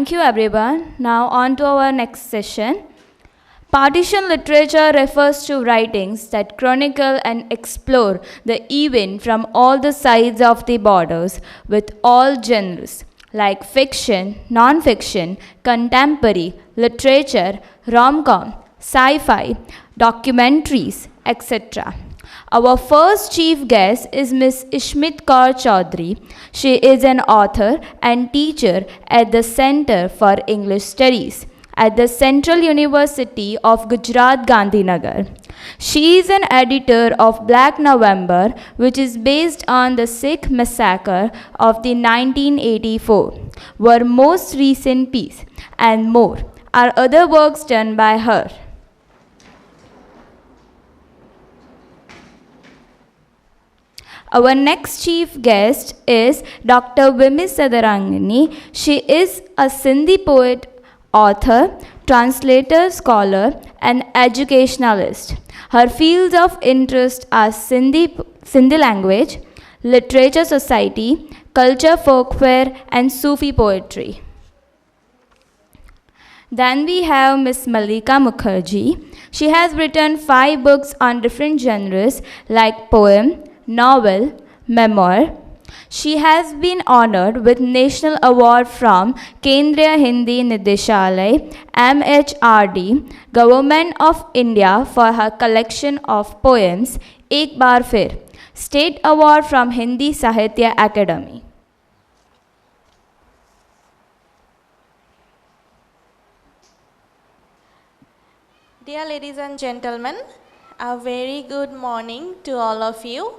Thank you everyone. Now on to our next session. Partition literature refers to writings that chronicle and explore the event from all the sides of the borders with all genres like fiction, non-fiction, contemporary, literature, rom-com, sci-fi, documentaries, etc. Our first chief guest is Ms. Ishmit Kaur Chaudhary. She is an author and teacher at the Center for English Studies at the Central University of Gujarat Gandhinagar. She is an editor of Black November, which is based on the Sikh massacre of the 1984, her most recent piece, and more are other works done by her. Our next chief guest is Dr. Vimi Sadarangani. She is a Sindhi poet, author, translator, scholar, and educationalist. Her fields of interest are Sindhi language, literature society, culture folklore, and Sufi poetry. Then we have Ms. Malika Mukherjee. She has written 5 books on different genres like poem, novel, memoir. She has been honored with National Award from Kendriya Hindi Nideshalay, MHRD, Government of India for her collection of poems, Ek Baar Phir, State Award from Hindi Sahitya Academy. Dear ladies and gentlemen, a very good morning to all of you.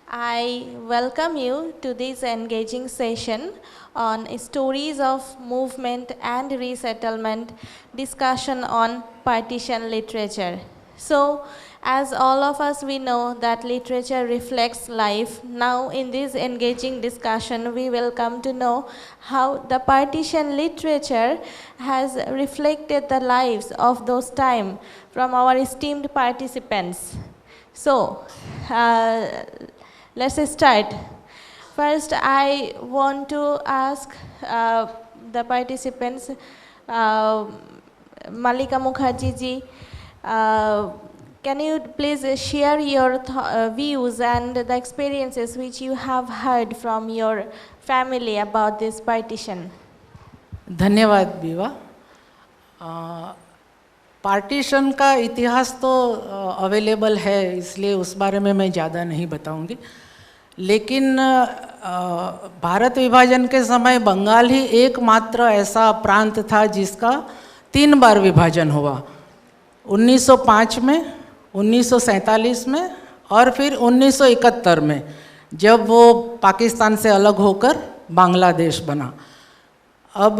I welcome you to this engaging session on stories of movement and resettlement, discussion on partition literature. So, as all of us we know that literature reflects life. Now in this engaging discussion we will come to know how the partition literature has reflected the lives of those time from our esteemed participants. So, let's start. First, I want to ask the participants, Malika Mukherjee ji, can you please share your views and the experiences which you have heard from your family about this partition? धन्यवाद बीवा। Partition का इतिहास तो available है, इसलिए उस बारे में मैं ज़्यादा नहीं बताऊंगी। लेकिन भारत विभाजन के समय बंगाल ही एकमात्र ऐसा प्रांत था जिसका 3 बार विभाजन हुआ, 1905 में, 1947 में और फिर 1971 में, जब वो पाकिस्तान से अलग होकर बांग्लादेश बना। अब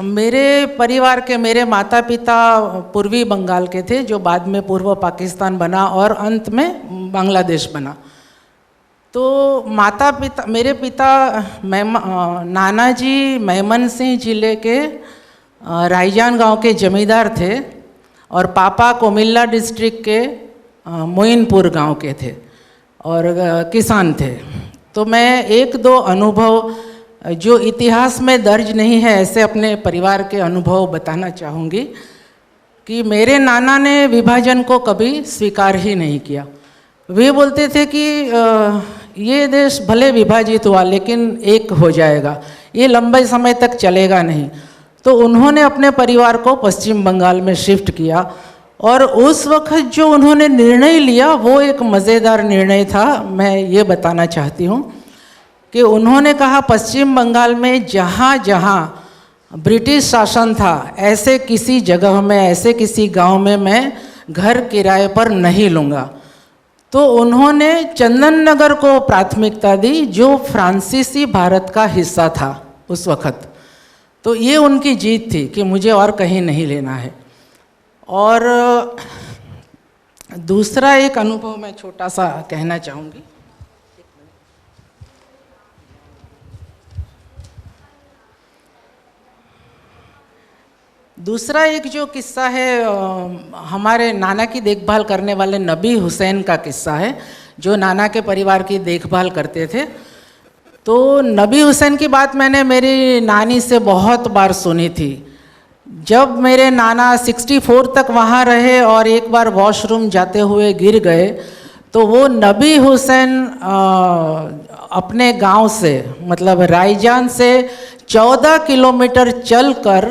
मेरे परिवार के मेरे माता पिता पूर्वी बंगाल के थे, जो बाद में पूर्व पाकिस्तान बना और अंत में बांग्लादेश बना। तो मेरे पिता नाना जी मेमन सिंह जिले के रायजान गांव के जमींदार थे और पापा कोमिल्ला डिस्ट्रिक्ट के मोइनपुर गांव के थे और किसान थे। तो मैं 1-2 अनुभव जो इतिहास में दर्ज नहीं है ऐसे अपने परिवार के अनुभव बताना चाहूँगी कि मेरे नाना ने विभाजन को कभी स्वीकार ही नहीं किया। वे बोलते थे कि ये देश भले विभाजित हुआ लेकिन एक हो जाएगा, ये लंबे समय तक चलेगा नहीं। तो उन्होंने अपने परिवार को पश्चिम बंगाल में शिफ्ट किया और उस वक्त जो उन्होंने निर्णय लिया वो एक मज़ेदार निर्णय था। मैं ये बताना चाहती हूँ कि उन्होंने कहा पश्चिम बंगाल में जहाँ जहाँ ब्रिटिश शासन था ऐसे किसी जगह में, ऐसे किसी गांव में मैं घर किराए पर नहीं लूँगा। तो उन्होंने चंदन नगर को प्राथमिकता दी जो फ्रांसीसी भारत का हिस्सा था उस वक्त। तो ये उनकी जीत थी कि मुझे और कहीं नहीं लेना है। और दूसरा एक अनुभव मैं छोटा सा कहना चाहूँगी। दूसरा एक जो किस्सा है हमारे नाना की देखभाल करने वाले नबी हुसैन का किस्सा है, जो नाना के परिवार की देखभाल करते थे। तो नबी हुसैन की बात मैंने मेरी नानी से बहुत बार सुनी थी। जब मेरे नाना 64 तक वहाँ रहे और एक बार वॉशरूम जाते हुए गिर गए, तो वो नबी हुसैन अपने गांव से, मतलब रायजान से 14 किलोमीटर चलकर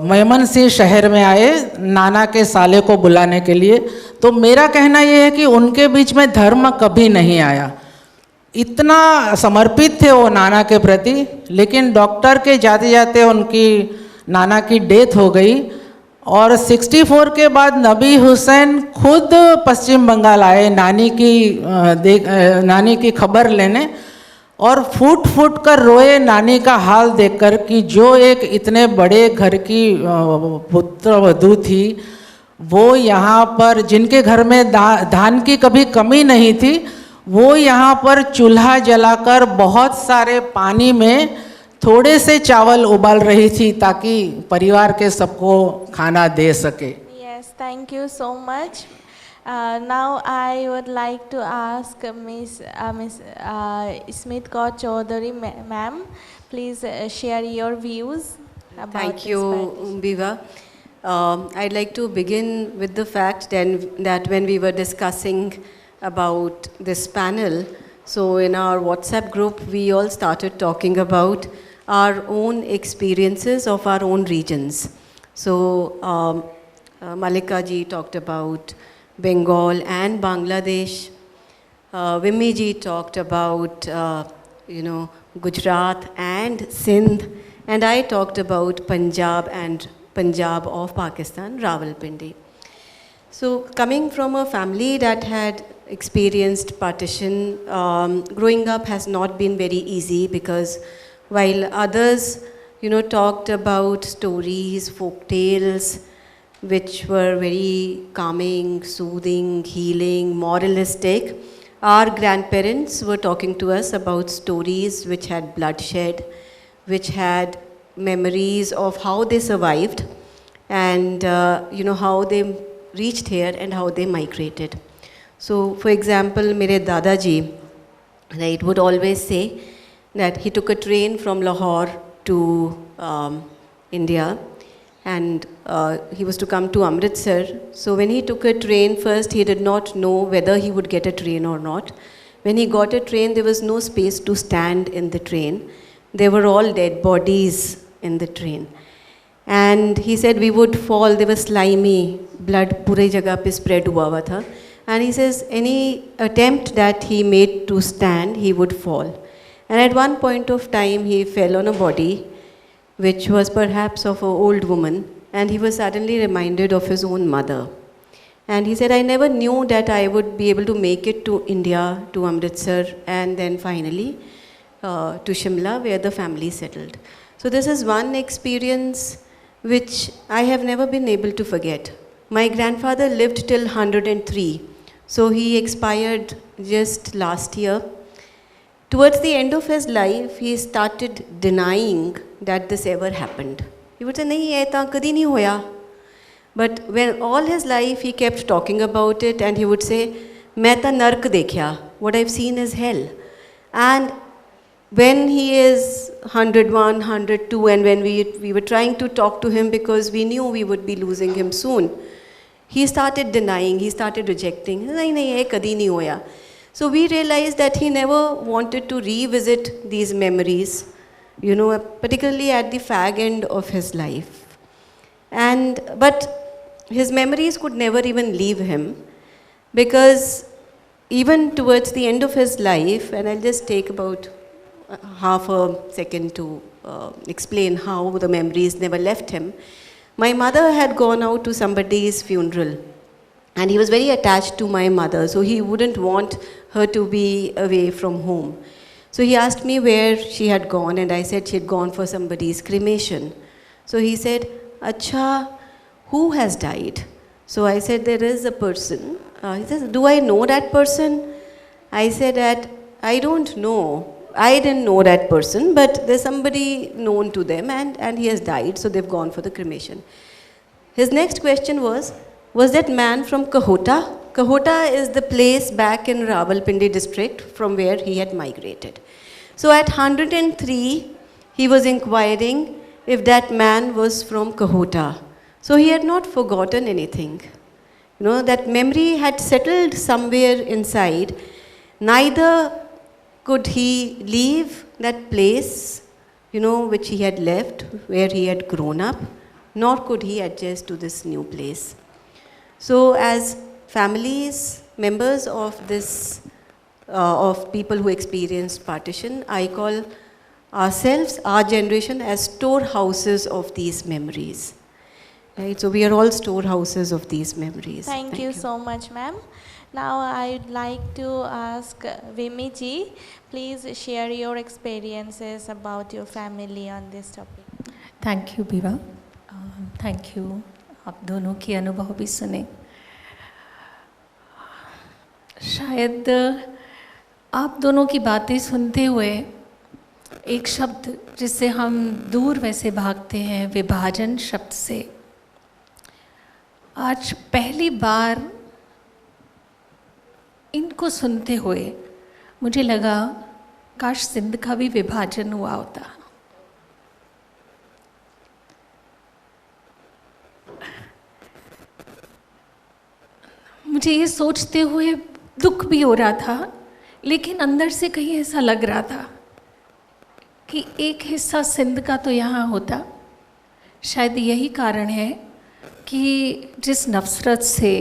मेमनसिंह शहर में आए नाना के साले को बुलाने के लिए। तो मेरा कहना ये है कि उनके बीच में धर्म कभी नहीं आया, इतना समर्पित थे वो नाना के प्रति। लेकिन डॉक्टर के जाते जाते उनकी नाना की डेथ हो गई और 64 के बाद नबी हुसैन खुद पश्चिम बंगाल आए नानी की खबर लेने, और फूट फूट कर रोए नानी का हाल देखकर कि जो एक इतने बड़े घर की पुत्रवधू थी, वो यहाँ पर जिनके घर में धान की कभी कमी नहीं थी, वो यहाँ पर चूल्हा जलाकर बहुत सारे पानी में थोड़े से चावल उबाल रही थी ताकि परिवार के सबको खाना दे सके। Yes, thank you so much. Now I would like to ask Miss Smith Kaur Chaudhary ma'am, please share your views about Thank this you, petition. Biva. I'd like to begin with the fact that when we were discussing about this panel, so in our WhatsApp group, we all started talking about our own experiences of our own regions. So Malika ji talked about Bengal and Bangladesh. Vimmi ji talked about, Gujarat and Sindh. And I talked about Punjab and Punjab of Pakistan, Rawalpindi. So coming from a family that had experienced partition, growing up has not been very easy, because while others, talked about stories, folk tales, which were very calming, soothing, healing, moralistic, our grandparents were talking to us about stories which had bloodshed, which had memories of how they survived and how they reached here and how they migrated. So for example, mere Dadaji, right, would always say that he took a train from Lahore to India, and he was to come to Amritsar. So when he took a train, first he did not know whether he would get a train or not. When he got a train, there was no space to stand in the train. They were all dead bodies in the train. And he said we would fall, they were slimy, blood pure jagah pe spread hua hua tha. And he says any attempt that he made to stand, he would fall. And at one point of time, he fell on a body, which was perhaps of an old woman, and he was suddenly reminded of his own mother. And he said, I never knew that I would be able to make it to India, to Amritsar, and then finally to Shimla, where the family settled. So this is one experience which I have never been able to forget. My grandfather lived till 103, so he expired just last year. Towards the end of his life, he started denying that this ever happened. He would say, nahi, aita kadi nahi hoya. But when all his life he kept talking about it, and he would say, main ta nark dekhya, what I've seen is hell. And when he is 101, 102, and when we were trying to talk to him because we knew we would be losing him soon, he started denying, he started rejecting. Nahi, nahi, ye kadi nahi hoya. So we realized that he never wanted to revisit these memories, particularly at the fag end of his life. But his memories could never even leave him, because even towards the end of his life, and I'll just take about half a second to explain how the memories never left him. My mother had gone out to somebody's funeral, and he was very attached to my mother, so he wouldn't want her to be away from home. So he asked me where she had gone, and I said she had gone for somebody's cremation. So he said, Acha, who has died? So I said, there is a person. He says, do I know that person? I said that I don't know. I didn't know that person, but there's somebody known to them, and he has died, so they've gone for the cremation. His next question was that man from Kahota? Kahota is the place back in Rawalpindi district from where he had migrated. So at 103, he was inquiring if that man was from Kahota. So he had not forgotten anything. You know, that memory had settled somewhere inside. Neither could he leave that place, you know, which he had left, where he had grown up, nor could he adjust to this new place. So as families, members of this, of people who experienced partition, I call ourselves, our generation, as storehouses of these memories. Right? So we are all storehouses of these memories. Thank you so much, ma'am. Now I'd like to ask Vimi ji, please share your experiences about your family on this topic. Thank you Biva, thank you. आप दोनों की अनुभव भी सुने। शायद आप दोनों की बातें सुनते हुए एक शब्द जिससे हम दूर वैसे भागते हैं, विभाजन शब्द से, आज पहली बार इनको सुनते हुए मुझे लगा काश सिंध का भी विभाजन हुआ होता। मुझे ये सोचते हुए दुख भी हो रहा था, लेकिन अंदर से कहीं ऐसा लग रहा था कि एक हिस्सा सिंध का तो यहाँ होता। शायद यही कारण है कि जिस नफ़रत से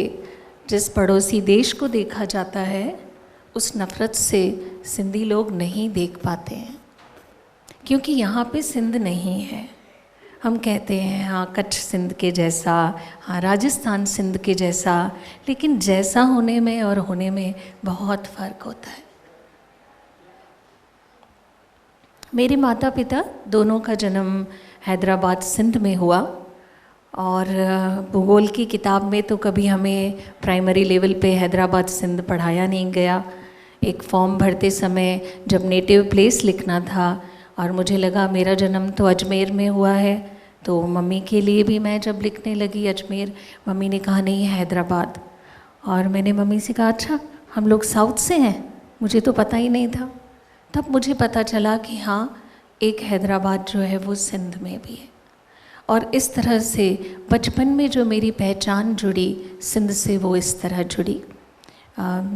जिस पड़ोसी देश को देखा जाता है, उस नफ़रत से सिंधी लोग नहीं देख पाते हैं, क्योंकि यहाँ पे सिंध नहीं है। हम कहते हैं हाँ कच्छ सिंध के जैसा, हाँ राजस्थान सिंध के जैसा, लेकिन जैसा होने में और होने में बहुत फ़र्क होता है। मेरे माता पिता दोनों का जन्म हैदराबाद सिंध में हुआ, और भूगोल की किताब में तो कभी हमें प्राइमरी लेवल पे हैदराबाद सिंध पढ़ाया नहीं गया। एक फॉर्म भरते समय जब नेटिव प्लेस लिखना था और मुझे लगा मेरा जन्म तो अजमेर में हुआ है, तो मम्मी के लिए भी मैं जब लिखने लगी अजमेर, मम्मी ने कहा नहीं हैदराबाद। और मैंने मम्मी से कहा अच्छा हम लोग साउथ से हैं, मुझे तो पता ही नहीं था। तब मुझे पता चला कि हाँ एक हैदराबाद जो है वो सिंध में भी है। और इस तरह से बचपन में जो मेरी पहचान जुड़ी सिंध से, वो इस तरह जुड़ी।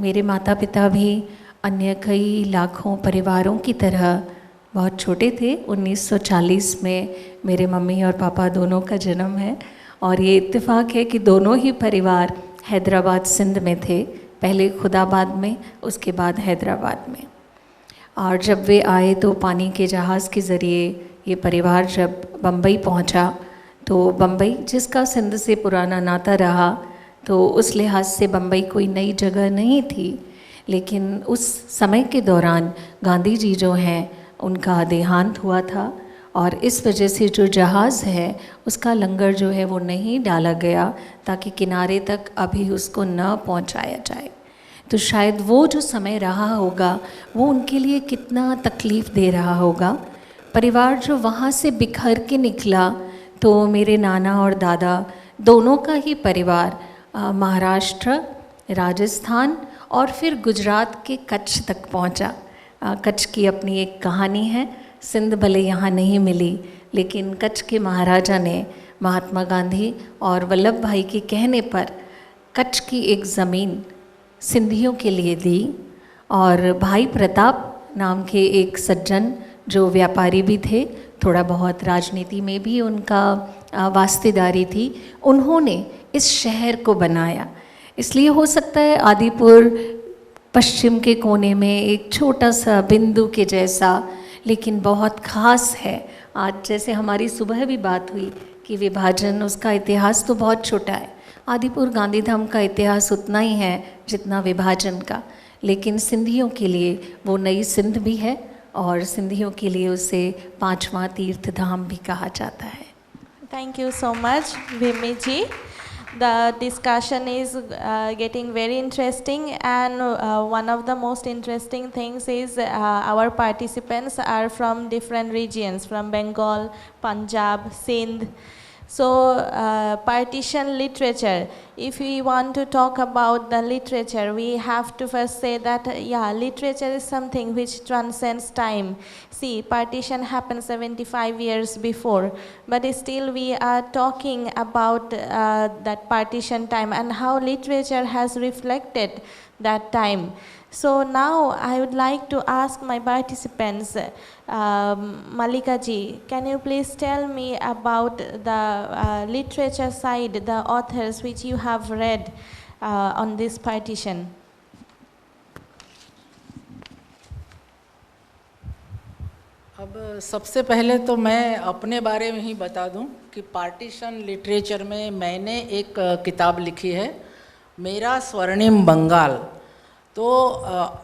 मेरे माता पिता भी अन्य कई लाखों परिवारों की तरह बहुत छोटे थे। 1940 में मेरे मम्मी और पापा दोनों का जन्म है, और ये इत्तेफाक है कि दोनों ही परिवार हैदराबाद सिंध में थे, पहले खुदाबाद में, उसके बाद हैदराबाद में। और जब वे आए तो पानी के जहाज़ के ज़रिए ये परिवार जब बम्बई पहुंचा, तो बम्बई जिसका सिंध से पुराना नाता रहा, तो उस लिहाज से बम्बई कोई नई जगह नहीं थी, लेकिन उस समय के दौरान गांधी जी जो हैं उनका देहांत हुआ था, और इस वजह से जो जहाज़ है उसका लंगर जो है वो नहीं डाला गया ताकि किनारे तक अभी उसको न पहुंचाया जाए। तो शायद वो जो समय रहा होगा वो उनके लिए कितना तकलीफ़ दे रहा होगा। परिवार जो वहाँ से बिखर के निकला, तो मेरे नाना और दादा दोनों का ही परिवार महाराष्ट्र, राजस्थान और फिर गुजरात के कच्छ तक पहुँचा। कच्छ की अपनी एक कहानी है। सिंध भले यहाँ नहीं मिली, लेकिन कच्छ के महाराजा ने महात्मा गांधी और वल्लभ भाई के कहने पर कच्छ की एक ज़मीन सिंधियों के लिए दी, और भाई प्रताप नाम के एक सज्जन जो व्यापारी भी थे, थोड़ा बहुत राजनीति में भी उनका वास्तेदारी थी, उन्होंने इस शहर को बनाया। इसलिए हो सकता है आदिपुर पश्चिम के कोने में एक छोटा सा बिंदु के जैसा, लेकिन बहुत ख़ास है। आज जैसे हमारी सुबह भी बात हुई कि विभाजन, उसका इतिहास तो बहुत छोटा है। आदिपुर गांधीधाम का इतिहास उतना ही है जितना विभाजन का, लेकिन सिंधियों के लिए वो नई सिंध भी है, और सिंधियों के लिए उसे 5वां तीर्थ धाम भी कहा जाता है। Thank you so much, Vimi ji. The discussion is getting very interesting, and one of the most interesting things is our participants are from different regions, from Bengal, Punjab, Sindh. So, partition literature, if we want to talk about the literature, we have to first say that, yeah, literature is something which transcends time. See, partition happened 75 years before, but still we are talking about that partition time and how literature has reflected that time. So now I would like to ask my participants, Malika ji, can you please tell me about the literature side, the authors which you have read on this partition? अब सबसे पहले तो मैं अपने बारे में ही बता दूं कि पार्टीशन लिटरेचर में मैंने एक किताब लिखी है, मेरा स्वर्णिम बंगाल। तो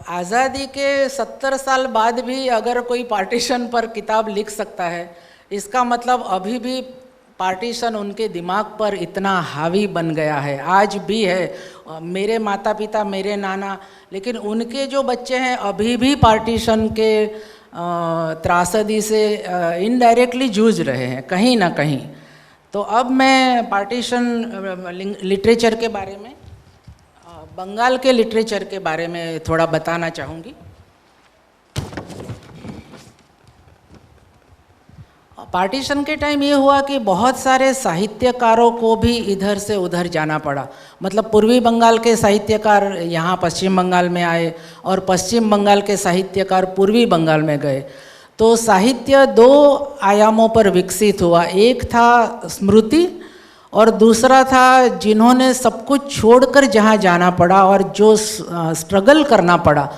आज़ादी के 70 साल बाद भी अगर कोई पार्टीशन पर किताब लिख सकता है, इसका मतलब अभी भी पार्टीशन उनके दिमाग पर इतना हावी बन गया है, आज भी है। मेरे माता पिता, मेरे नाना, लेकिन उनके जो बच्चे हैं अभी भी पार्टीशन के त्रासदी से इनडायरेक्टली जूझ रहे हैं कहीं ना कहीं। तो अब मैं पार्टीशन लिटरेचर के बारे में, बंगाल के लिटरेचर के बारे में थोड़ा बताना चाहूँगी। पार्टीशन के टाइम ये हुआ कि बहुत सारे साहित्यकारों को भी इधर से उधर जाना पड़ा। मतलब पूर्वी बंगाल के साहित्यकार यहाँ पश्चिम बंगाल में आए और पश्चिम बंगाल के साहित्यकार पूर्वी बंगाल में गए। तो साहित्य दो आयामों पर विकसित हुआ, एक था स्मृति और दूसरा था जिन्होंने सब कुछ छोड़कर जहाँ जाना पड़ा और जो स्ट्रगल करना पड़ा।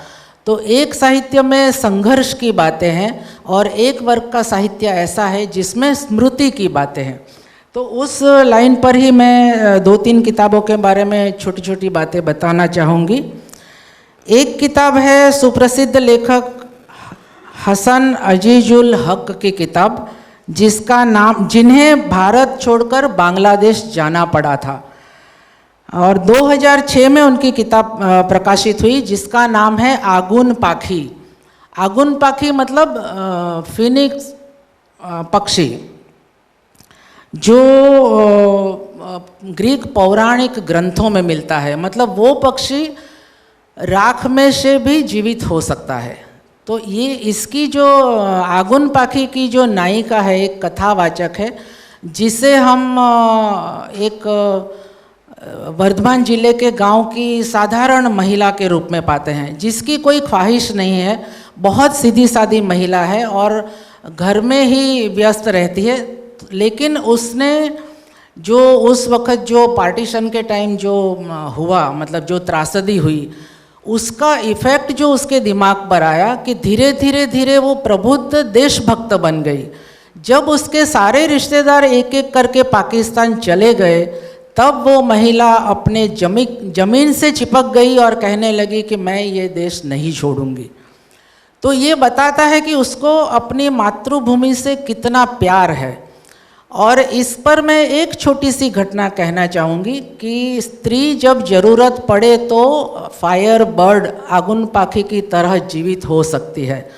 तो एक साहित्य में संघर्ष की बातें हैं और एक वर्ग का साहित्य ऐसा है जिसमें स्मृति की बातें हैं। तो उस लाइन पर ही मैं 2-3 किताबों के बारे में छोटी छोटी बातें बताना चाहूँगी। एक किताब है सुप्रसिद्ध लेखक हसन अजीजुल हक की किताब, जिसका नाम, जिन्हें भारत छोड़कर बांग्लादेश जाना पड़ा था, और 2006 में उनकी किताब प्रकाशित हुई जिसका नाम है आगुन पाखी। आगुन पाखी मतलब फिनिक्स पक्षी, जो ग्रीक पौराणिक ग्रंथों में मिलता है। मतलब वो पक्षी राख में से भी जीवित हो सकता है। तो ये इसकी जो आगुन पाखी की जो नायिका है, एक कथावाचक है, जिसे हम एक वर्धमान जिले के गांव की साधारण महिला के रूप में पाते हैं, जिसकी कोई ख्वाहिश नहीं है, बहुत सीधी सादी महिला है और घर में ही व्यस्त रहती है। लेकिन उसने जो उस वक़्त जो पार्टीशन के टाइम जो हुआ, मतलब जो त्रासदी हुई, उसका इफ़ेक्ट जो उसके दिमाग पर आया कि धीरे धीरे वो प्रबुद्ध देशभक्त बन गई। जब उसके सारे रिश्तेदार एक एक करके पाकिस्तान चले गए, तब वो महिला अपने ज़मीन से चिपक गई और कहने लगी कि मैं ये देश नहीं छोड़ूंगी। तो ये बताता है कि उसको अपनी मातृभूमि से कितना प्यार है। और इस पर मैं एक छोटी सी घटना कहना चाहूँगी कि स्त्री जब ज़रूरत पड़े तो फायर बर्ड, आगुन पाखी की तरह जीवित हो सकती है।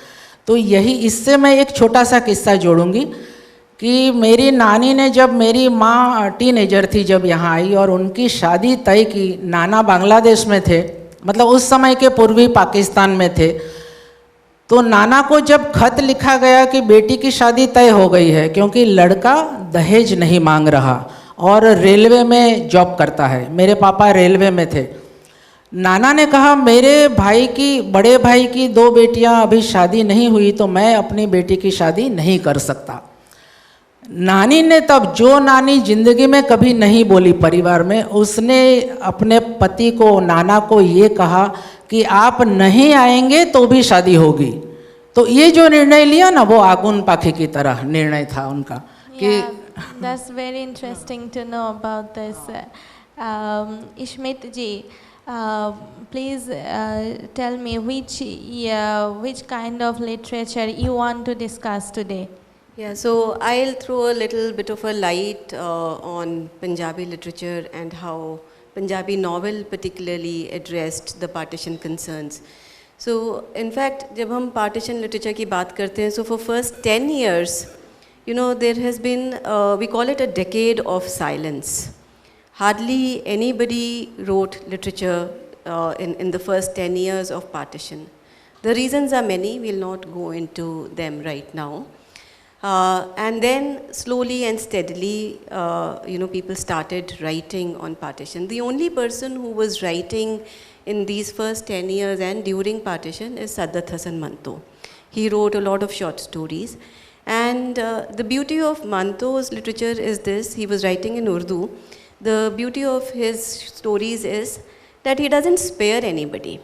तो यही, इससे मैं एक छोटा सा किस्सा जोड़ूंगी कि मेरी नानी ने, जब मेरी माँ टीनेजर थी जब यहाँ आई और उनकी शादी तय की, नाना बांग्लादेश में थे, मतलब उस समय के पूर्वी पाकिस्तान में थे। तो नाना को जब खत लिखा गया कि बेटी की शादी तय हो गई है, क्योंकि लड़का दहेज नहीं मांग रहा और रेलवे में जॉब करता है, मेरे पापा रेलवे में थे। नाना ने कहा मेरे भाई की, बड़े भाई की 2 बेटियां अभी शादी नहीं हुई, तो मैं अपनी बेटी की शादी नहीं कर सकता। नानी ने तब, जो नानी जिंदगी में कभी नहीं बोली परिवार में, उसने अपने पति को, नाना को ये कहा कि आप नहीं आएंगे तो भी शादी होगी। तो ये जो निर्णय लिया ना, वो आगुन पाखी की तरह निर्णय था उनका। कि that's very interesting to know about this. Ishmit ji, please tell me which kind of literature you want to discuss today. Yeah, so I'll throw a little bit of a light on Punjabi literature and how Punjabi novel particularly addressed the partition concerns. So in fact, जब हम partition literature की बात करते हैं, so for first 10 years, you know, there has been, we call it a decade of silence. Hardly anybody wrote literature in the first 10 years of partition. The reasons are many, we'll not go into them right now. And then slowly and steadily, you know, people started writing on partition. The only person who was writing in these first 10 years and during partition is Saadat Hasan Manto. He wrote a lot of short stories. And the beauty of Manto's literature is this: he was writing in Urdu. The beauty of his stories is that he doesn't spare anybody.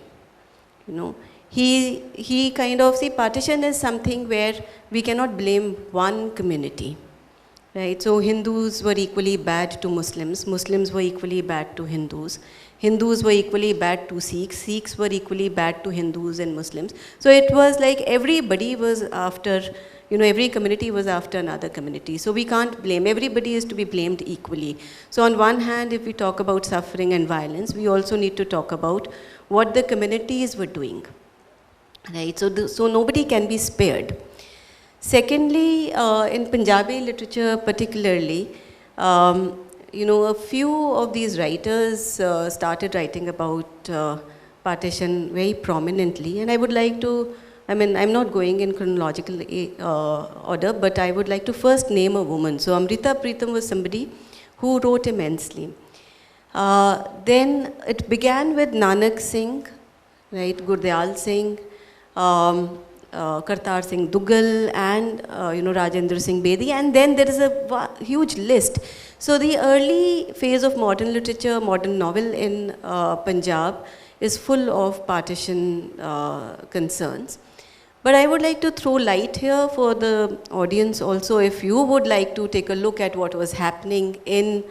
You know, he kind of, see, partition is something where we cannot blame one community, right? So Hindus were equally bad to Muslims, Muslims were equally bad to Hindus, Hindus were equally bad to Sikhs, Sikhs were equally bad to Hindus and Muslims. So it was like everybody was after, you know, every community was after another community. So we can't blame, everybody is to be blamed equally. So on one hand, if we talk about suffering and violence, we also need to talk about what the communities were doing. Right, so nobody can be spared. Secondly, in Punjabi literature particularly, you know, a few of these writers started writing about partition very prominently, and I would like to, I mean, I'm not going in chronological order, but I would like to first name a woman. So Amrita Pritam was somebody who wrote immensely. Then it began with Nanak Singh, right, Gurdial Singh, Kartar Singh Duggal, and you know, Rajendra Singh Bedi, and then there is a huge list. So the early phase of modern literature, modern novel in Punjab is full of partition concerns. But I would like to throw light here for the audience also, if you would like to take a look at what was happening in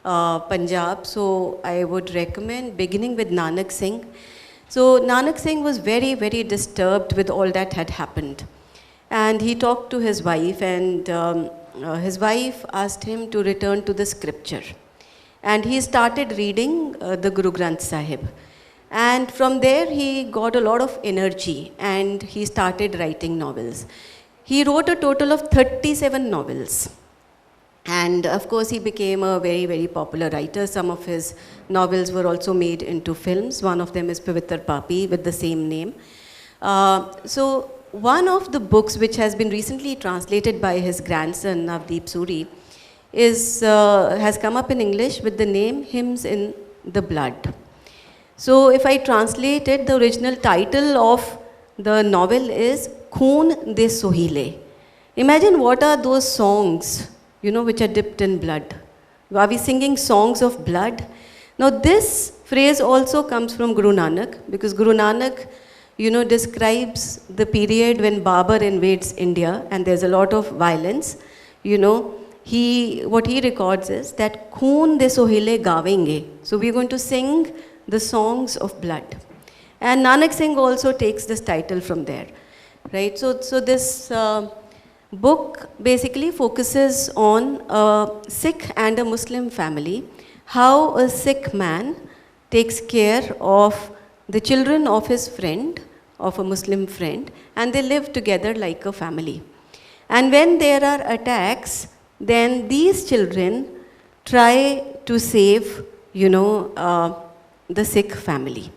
Punjab. So I would recommend beginning with Nanak Singh. So Nanak Singh was very, very disturbed with all that had happened. And he talked to his wife, and his wife asked him to return to the scripture. And he started reading the Guru Granth Sahib. And from there he got a lot of energy and he started writing novels. He wrote a total of 37 novels. And of course, he became a very, very popular writer. Some of his novels were also made into films. One of them is Pavitr Papi with the same name. So one of the books which has been recently translated by his grandson, Navdeep Suri, has come up in English with the name Hymns in the Blood. So if I translate it, the original title of the novel is Khoon de Sohile. Imagine what are those songs, you know, which are dipped in blood. Are we singing songs of blood? Now this phrase also comes from Guru Nanak, because Guru Nanak, you know, describes the period when Babur invades India and there's a lot of violence. You know, what he records is that Khoon de Sohile gavenge. So we're going to sing the songs of blood. And Nanak Singh also takes this title from there, right? So this book basically focuses on a Sikh and a Muslim family, how a Sikh man takes care of the children of his friend, of a Muslim friend, and they live together like a family. And when there are attacks, then these children try to save, you know, the Sikh family.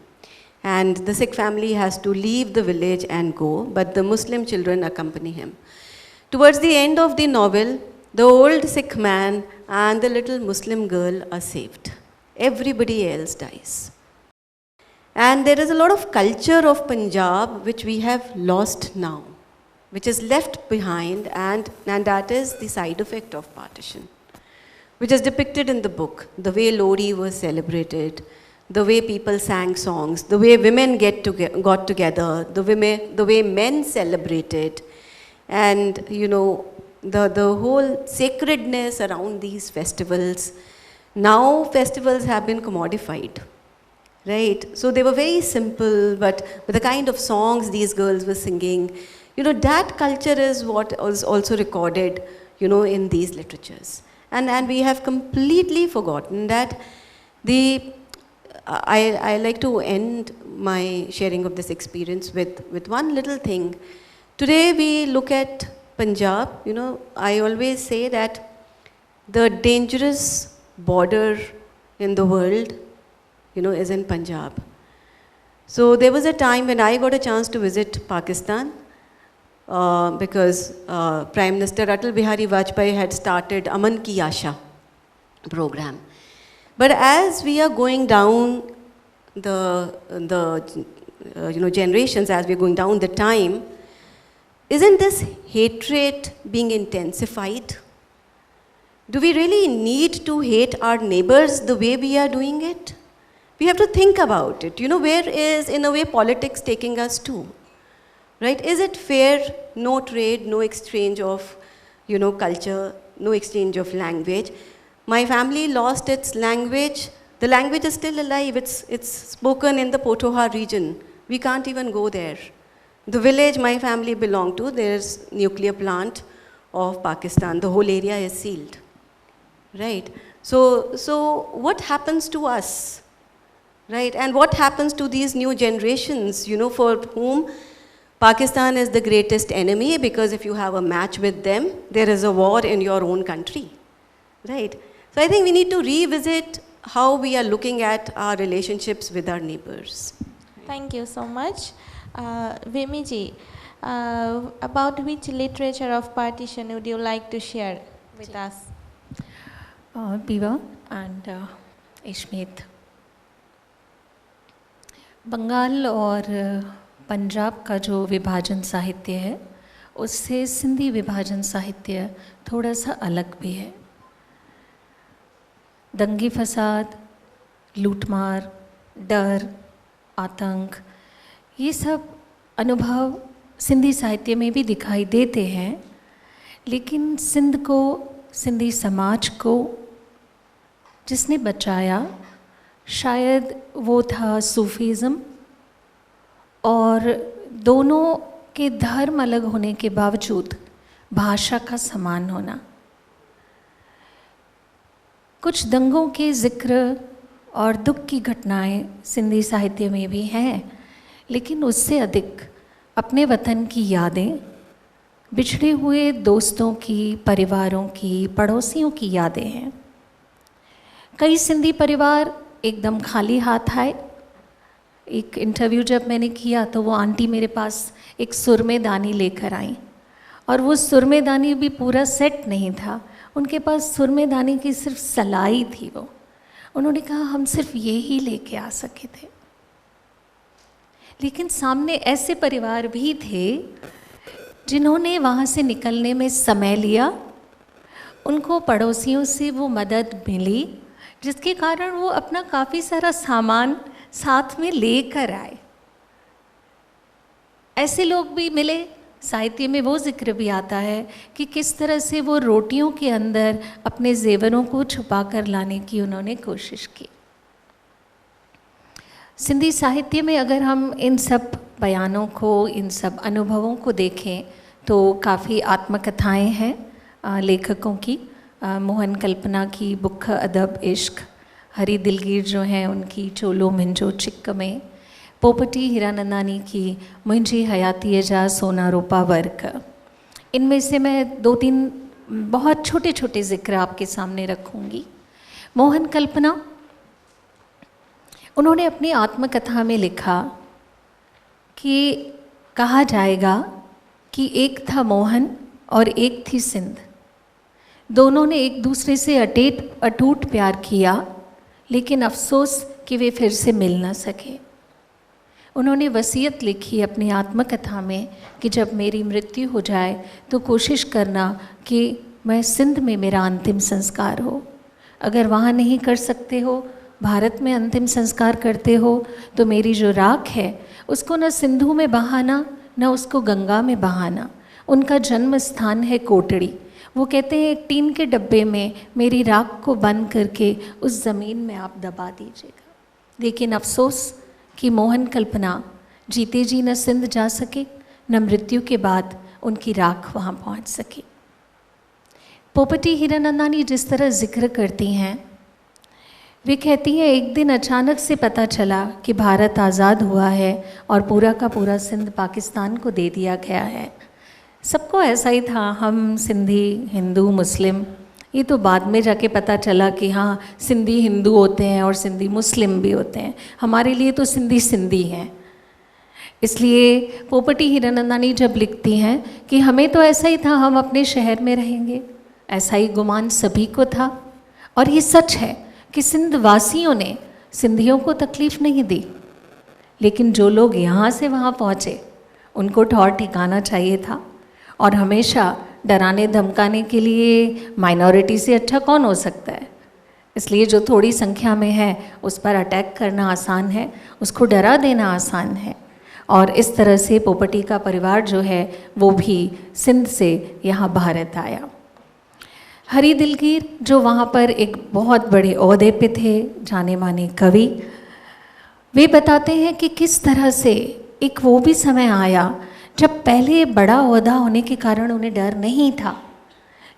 And the Sikh family has to leave the village and go, but the Muslim children accompany him. Towards the end of the novel, the old Sikh man and the little Muslim girl are saved. Everybody else dies. And there is a lot of culture of Punjab which we have lost now, which is left behind, and that is the side effect of partition, which is depicted in the book. The way Lodi was celebrated, the way people sang songs, the way women got together, the way men celebrated, and you know, the whole sacredness around these festivals. Now festivals have been commodified, right? So they were very simple, but with the kind of songs these girls were singing, you know, that culture is what was also recorded, you know, in these literatures. And we have completely forgotten that. I like to end my sharing of this experience with one little thing. Today we look at Punjab, you know, I always say that the dangerous border in the world, you know, is in Punjab. So there was a time when I got a chance to visit Pakistan because Prime Minister Atal Bihari Vajpayee had started Aman Ki Asha program. But as we are going down the generations, as we're going down the time, isn't this hatred being intensified? Do we really need to hate our neighbors the way we are doing it? We have to think about it. You know, where is, in a way, politics taking us to? Right? Is it fair? No trade, no exchange of, you know, culture, no exchange of language. My family lost its language. The language is still alive. It's spoken in the Potoha region. We can't even go there. The village my family belonged to, there's nuclear plant of Pakistan. The whole area is sealed. Right? So what happens to us? Right? And what happens to these new generations, you know, for whom Pakistan is the greatest enemy, because if you have a match with them, there is a war in your own country. Right? So I think we need to revisit how we are looking at our relationships with our neighbors. Thank you so much. Vimi ji, about which literature of partition would you like to share with us? Biva and Ishmeet. Bengal और पंजाब का जो विभाजन साहित्य है उससे सिंधी विभाजन साहित्य थोड़ा सा अलग भी है। दंगे फसाद, लूटमार, डर, आतंक, ये सब अनुभव सिंधी साहित्य में भी दिखाई देते हैं, लेकिन सिंध को, सिंधी समाज को जिसने बचाया शायद वो था सूफीज़म, और दोनों के धर्म अलग होने के बावजूद भाषा का समान होना। कुछ दंगों के ज़िक्र और दुख की घटनाएं सिंधी साहित्य में भी हैं, लेकिन उससे अधिक अपने वतन की यादें, बिछड़े हुए दोस्तों की, परिवारों की, पड़ोसियों की यादें हैं। कई सिंधी परिवार एकदम खाली हाथ आए। एक इंटरव्यू जब मैंने किया तो वो आंटी मेरे पास एक सुरमेदानी लेकर आई, और वो सुरमेदानी भी पूरा सेट नहीं था, उनके पास सुरमेदानी की सिर्फ सलाई थी। वो उन्होंने कहा हम सिर्फ ये ही लेके आ सके थे। लेकिन सामने ऐसे परिवार भी थे जिन्होंने वहाँ से निकलने में समय लिया, उनको पड़ोसियों से वो मदद मिली, जिसके कारण वो अपना काफ़ी सारा सामान साथ में लेकर आए। ऐसे लोग भी मिले। साहित्य में वो जिक्र भी आता है कि किस तरह से वो रोटियों के अंदर अपने जेवरों को छुपा कर लाने की उन्होंने कोशिश की। सिंधी साहित्य में अगर हम इन सब बयानों को, इन सब अनुभवों को देखें तो काफ़ी आत्मकथाएं हैं लेखकों की। मोहन कल्पना की बुख अदब इश्क, हरी दिलगीर जो हैं उनकी चोलो मिंजो चिक्क में, पोपटी हीरानंदानी की मुंहिंजी हयातीअ जा सोना रूपा वर्क। इनमें से मैं 2-3 बहुत छोटे छोटे जिक्र आपके सामने रखूँगी। मोहन कल्पना, उन्होंने अपनी आत्मकथा में लिखा कि कहा जाएगा कि एक था मोहन और एक थी सिंध। दोनों ने एक दूसरे से अटूट प्यार किया, लेकिन अफसोस कि वे फिर से मिल ना सके। उन्होंने वसीयत लिखी अपनी आत्मकथा में कि जब मेरी मृत्यु हो जाए तो कोशिश करना कि मैं सिंध में मेरा अंतिम संस्कार हो। अगर वहाँ नहीं कर सकते हो, भारत में अंतिम संस्कार करते हो, तो मेरी जो राख है उसको न सिंधु में बहाना, न उसको गंगा में बहाना। उनका जन्म स्थान है कोटड़ी। वो कहते हैं एक टीन के डब्बे में मेरी राख को बंद करके उस ज़मीन में आप दबा दीजिएगा। लेकिन अफसोस कि मोहन कल्पना जीते जी न सिंध जा सके, न मृत्यु के बाद उनकी राख वहाँ पहुँच सके। पोपटी हीरानंदानी जिस तरह जिक्र करती हैं, वे कहती हैं एक दिन अचानक से पता चला कि भारत आज़ाद हुआ है और पूरा का पूरा सिंध पाकिस्तान को दे दिया गया है। सबको ऐसा ही था, हम सिंधी, हिंदू, मुस्लिम, ये तो बाद में जाके पता चला कि हाँ सिंधी हिंदू होते हैं और सिंधी मुस्लिम भी होते हैं। हमारे लिए तो सिंधी सिंधी हैं। इसलिए पोपटी हीरानंदानी जब लिखती हैं कि हमें तो ऐसा ही था, हम अपने शहर में रहेंगे, ऐसा ही गुमान सभी को था। और ये सच है कि सिंध वासियों ने सिंधियों को तकलीफ़ नहीं दी, लेकिन जो लोग यहाँ से वहाँ पहुँचे उनको ठौर ठिकाना चाहिए था। और हमेशा डराने धमकाने के लिए माइनॉरिटी से अच्छा कौन हो सकता है। इसलिए जो थोड़ी संख्या में है उस पर अटैक करना आसान है, उसको डरा देना आसान है। और इस तरह से पोपटी का परिवार जो है वो भी सिंध से यहाँ भारत आया। हरी दिलगीर जो वहाँ पर एक बहुत बड़े ओहदे पे थे, जाने माने कवि, वे बताते हैं कि किस तरह से एक वो भी समय आया जब पहले बड़ा ओहदा होने के कारण उन्हें डर नहीं था,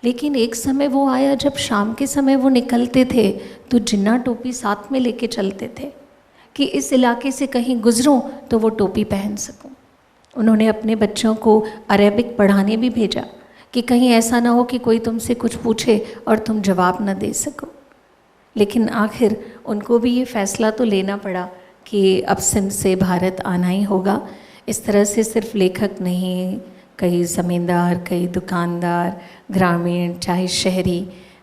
लेकिन एक समय वो आया जब शाम के समय वो निकलते थे तो जिन्ना टोपी साथ में लेके चलते थे कि इस इलाके से कहीं गुजरूं तो वो टोपी पहन सकूं। उन्होंने अपने बच्चों को अरेबिक पढ़ाने भी भेजा कि कहीं ऐसा ना हो कि कोई तुमसे कुछ पूछे और तुम जवाब न दे सको। लेकिन आखिर उनको भी ये फ़ैसला तो लेना पड़ा कि अब सिंध से भारत आना ही होगा। इस तरह से सिर्फ लेखक नहीं, कई ज़मींदार, कई दुकानदार, ग्रामीण चाहे शहरी,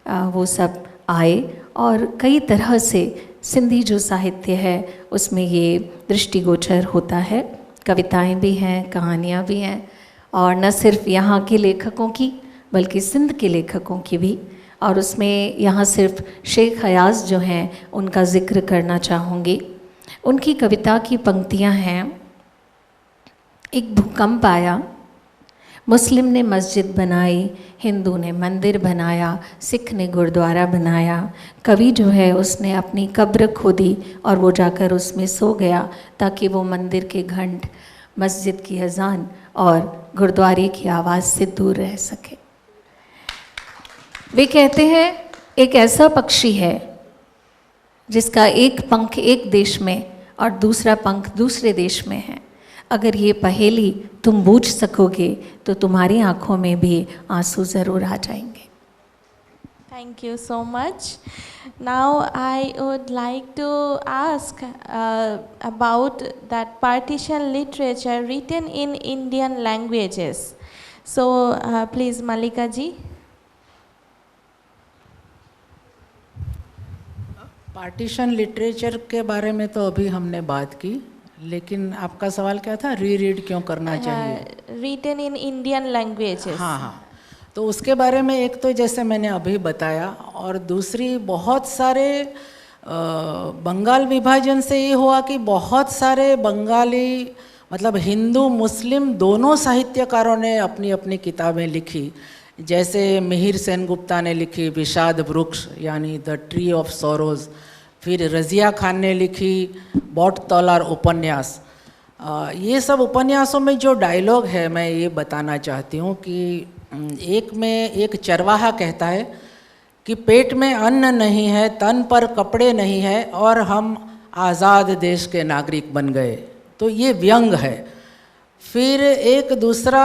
वो सब आए और कई तरह से सिंधी जो साहित्य है उसमें ये दृष्टिगोचर होता है। कविताएं भी हैं, कहानियाँ भी हैं, और न सिर्फ यहाँ के लेखकों की बल्कि सिंध के लेखकों की भी। और उसमें यहाँ सिर्फ शेख हयाज जो हैं उनका ज़िक्र करना चाहूँगी। उनकी कविता की पंक्तियाँ हैं, एक भूकंप आया, मुस्लिम ने मस्जिद बनाई, हिंदू ने मंदिर बनाया, सिख ने गुरुद्वारा बनाया। कवि जो है उसने अपनी कब्र खोदी और वो जाकर उसमें सो गया ताकि वो मंदिर के घंट, मस्जिद की अजान और गुरुद्वारे की आवाज़ से दूर रह सके। वे कहते हैं एक ऐसा पक्षी है जिसका एक पंख एक देश में और दूसरा पंख दूसरे देश में है। अगर ये पहेली तुम बूझ सकोगे तो तुम्हारी आंखों में भी आंसू ज़रूर आ जाएंगे। Thank you so much. Now I would like to ask about that partition literature written in Indian languages. So please Malika ji. Partition literature के बारे में तो अभी हमने बात की, लेकिन आपका सवाल क्या था, रीड क्यों करना चाहिए? Written in Indian languages. हाँ, तो उसके बारे में एक तो जैसे मैंने अभी बताया, और दूसरी बहुत सारे बंगाल विभाजन से ये हुआ कि बहुत सारे बंगाली मतलब हिंदू मुस्लिम दोनों साहित्यकारों ने अपनी अपनी किताबें लिखी। जैसे मिहिर सेनगुप्ता ने लिखी विषाद वृक्ष यानी द ट्री ऑफ सॉरोज, फिर रज़िया खान ने लिखी बॉट तौलार उपन्यास। ये सब उपन्यासों में जो डायलॉग है मैं ये बताना चाहती हूँ कि एक में एक चरवाहा कहता है कि पेट में अन्न नहीं है, तन पर कपड़े नहीं है और हम आज़ाद देश के नागरिक बन गए। तो ये व्यंग है। फिर एक दूसरा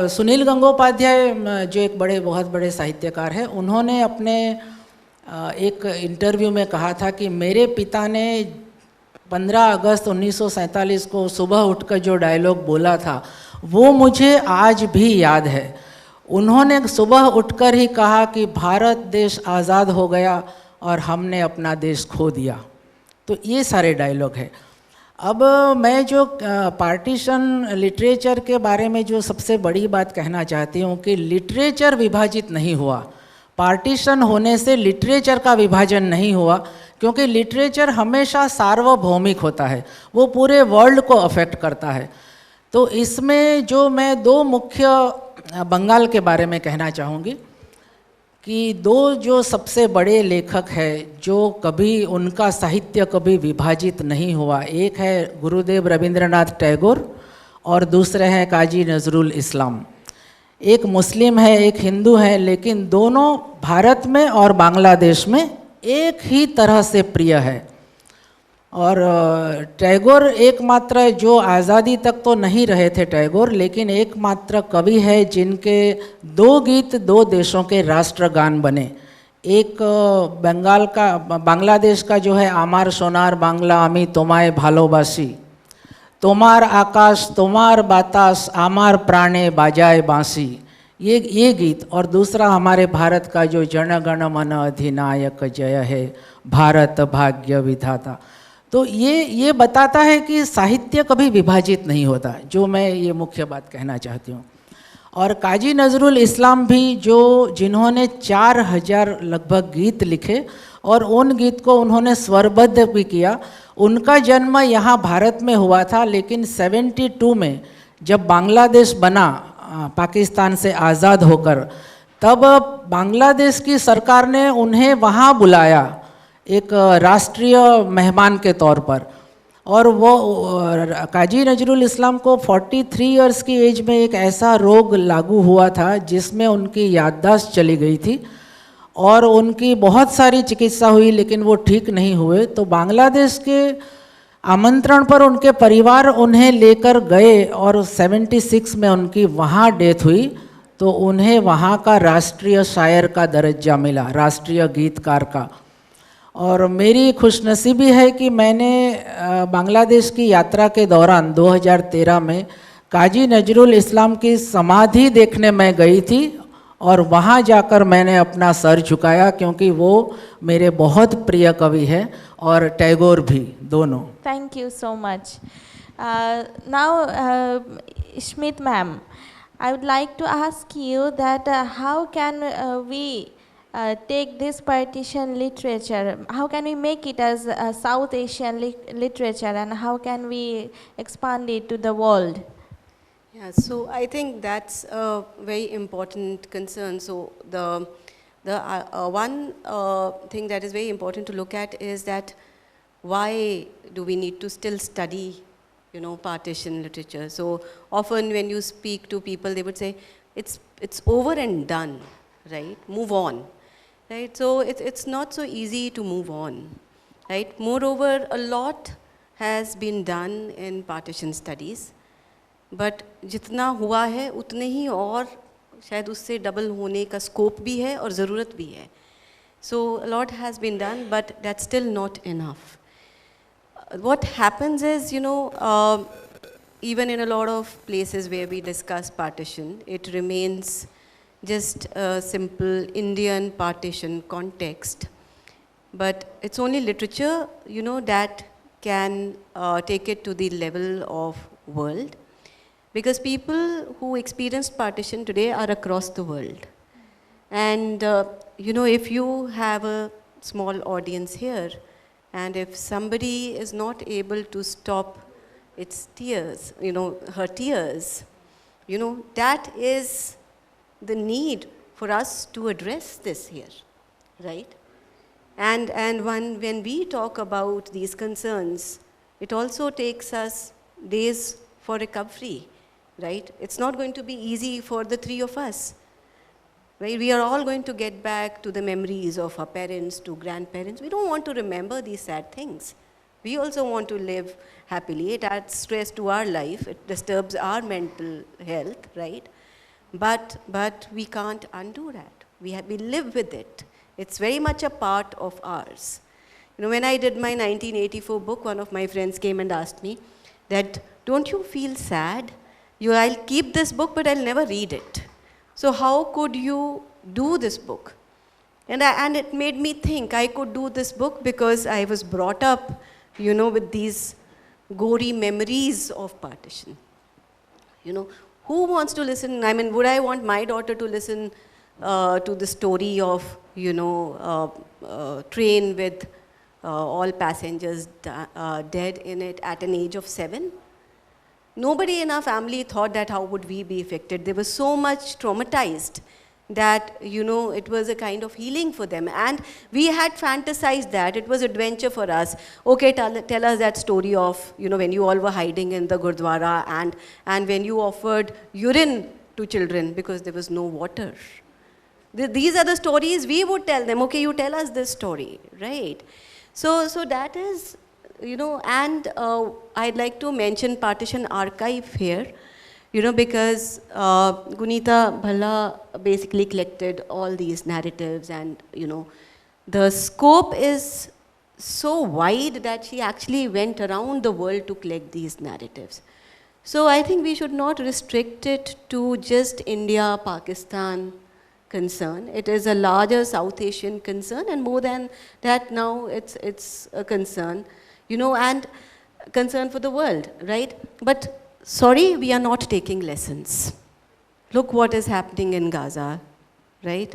सुनील गंगोपाध्याय जो एक बहुत बड़े साहित्यकार हैं, उन्होंने अपने एक इंटरव्यू में कहा था कि मेरे पिता ने 15 अगस्त 1947 को सुबह उठकर जो डायलॉग बोला था वो मुझे आज भी याद है। उन्होंने सुबह उठकर ही कहा कि भारत देश आज़ाद हो गया और हमने अपना देश खो दिया। तो ये सारे डायलॉग है। अब मैं जो पार्टीशन लिटरेचर के बारे में जो सबसे बड़ी बात कहना चाहती हूँ कि लिटरेचर विभाजित नहीं हुआ। पार्टीशन होने से लिटरेचर का विभाजन नहीं हुआ, क्योंकि लिटरेचर हमेशा सार्वभौमिक होता है, वो पूरे वर्ल्ड को अफेक्ट करता है। तो इसमें जो मैं दो मुख्य बंगाल के बारे में कहना चाहूँगी कि दो जो सबसे बड़े लेखक हैं जो कभी उनका साहित्य कभी विभाजित नहीं हुआ, एक है गुरुदेव रविंद्रनाथ टैगोर और दूसरे हैं काजी नजरुल इस्लाम। एक मुस्लिम है, एक हिंदू है, लेकिन दोनों भारत में और बांग्लादेश में एक ही तरह से प्रिय है। और टैगोर एकमात्र जो आज़ादी तक तो नहीं रहे थे टैगोर, लेकिन एकमात्र कवि है जिनके 2 गीत 2 देशों के राष्ट्रगान बने। एक बांग्लादेश का जो है आमार सोनार बांग्ला आमी तोमाय भालोबासी, तोमार आकाश तोमार बातास आमार प्राणे बाजाए बांसी, ये गीत। और दूसरा हमारे भारत का जो जन गण मन अधिनायक जय है भारत भाग्य विधाता। तो ये बताता है कि साहित्य कभी विभाजित नहीं होता, जो मैं ये मुख्य बात कहना चाहती हूँ। और काजी नजरुल इस्लाम भी जिन्होंने 4000 लगभग गीत लिखे और उन गीत को उन्होंने स्वरबद्ध भी किया। उनका जन्म यहाँ भारत में हुआ था, लेकिन 72 में जब बांग्लादेश बना पाकिस्तान से आज़ाद होकर, तब बांग्लादेश की सरकार ने उन्हें वहाँ बुलाया एक राष्ट्रीय मेहमान के तौर पर। और वो काजी नजरुल इस्लाम को 43 इयर्स की एज में एक ऐसा रोग लागू हुआ था जिसमें उनकी याददाश्त चली गई थी और उनकी बहुत सारी चिकित्सा हुई, लेकिन वो ठीक नहीं हुए। तो बांग्लादेश के आमंत्रण पर उनके परिवार उन्हें लेकर गए और 76 में उनकी वहाँ डेथ हुई। तो उन्हें वहाँ का राष्ट्रीय शायर का दर्जा मिला, राष्ट्रीय गीतकार का। और मेरी खुशनसीबी है कि मैंने बांग्लादेश की यात्रा के दौरान 2013 में काजी नजरुल इस्लाम की समाधि देखने मैं गई थी और वहाँ जाकर मैंने अपना सर झुकाया, क्योंकि वो मेरे बहुत प्रिय कवि हैं और टैगोर भी, दोनों। Thank you so much. Now, Smith ma'am, I would like to ask you that how can we take this partition literature, how can we make it as a South Asian literature, and how can we expand it to the world? Yeah, so I think that's a very important concern. So the one thing that is very important to look at is that why do we need to still study, partition literature? So often when you speak to people, they would say, it's over and done, right? Move on, right? So it's not so easy to move on, right? Moreover, a lot has been done in partition studies, but जितना हुआ है उतने ही और शायद उससे double होने का scope भी है और ज़रूरत भी है. So a lot has been done, but that's still not enough. What happens is, even in a lot of places where we discuss partition, it remains just a simple Indian partition context. But it's only literature, that can take it to the level of world. Because people who experienced partition today are across the world. And, if you have a small audience here, and if somebody is not able to stop its tears, her tears, that is the need for us to address this here, right? And when we talk about these concerns, it also takes us days for recovery, right? It's not going to be easy for the three of us, right? We are all going to get back to the memories of our parents, to grandparents. We don't want to remember these sad things. We also want to live happily. It adds stress to our life. It disturbs our mental health, right? But we can't undo that. We live with it. It's very much a part of ours. When I did my 1984 book, one of my friends came and asked me that, don't you feel sad? I'll keep this book, but I'll never read it. So how could you do this book? And it made me think I could do this book because I was brought up, with these gory memories of partition. Who wants to listen? I mean, would I want my daughter to listen to the story of, train with all passengers dead in it at an age of 7? Nobody in our family thought that how would we be affected. They were so much traumatized that, it was a kind of healing for them. And we had fantasized that. It was adventure for us. Okay, tell us that story of, when you all were hiding in the Gurdwara and when you offered urine to children because there was no water. These are the stories we would tell them. Okay, you tell us this story, right? So that is and I'd like to mention Partition Archive here, because Gunita Bhalla basically collected all these narratives, and, the scope is so wide that she actually went around the world to collect these narratives. So I think we should not restrict it to just India, Pakistan concern. It is a larger South Asian concern, and more than that now it's a concern, and concern for the world, right? But sorry, we are not taking lessons. Look what is happening in Gaza, right?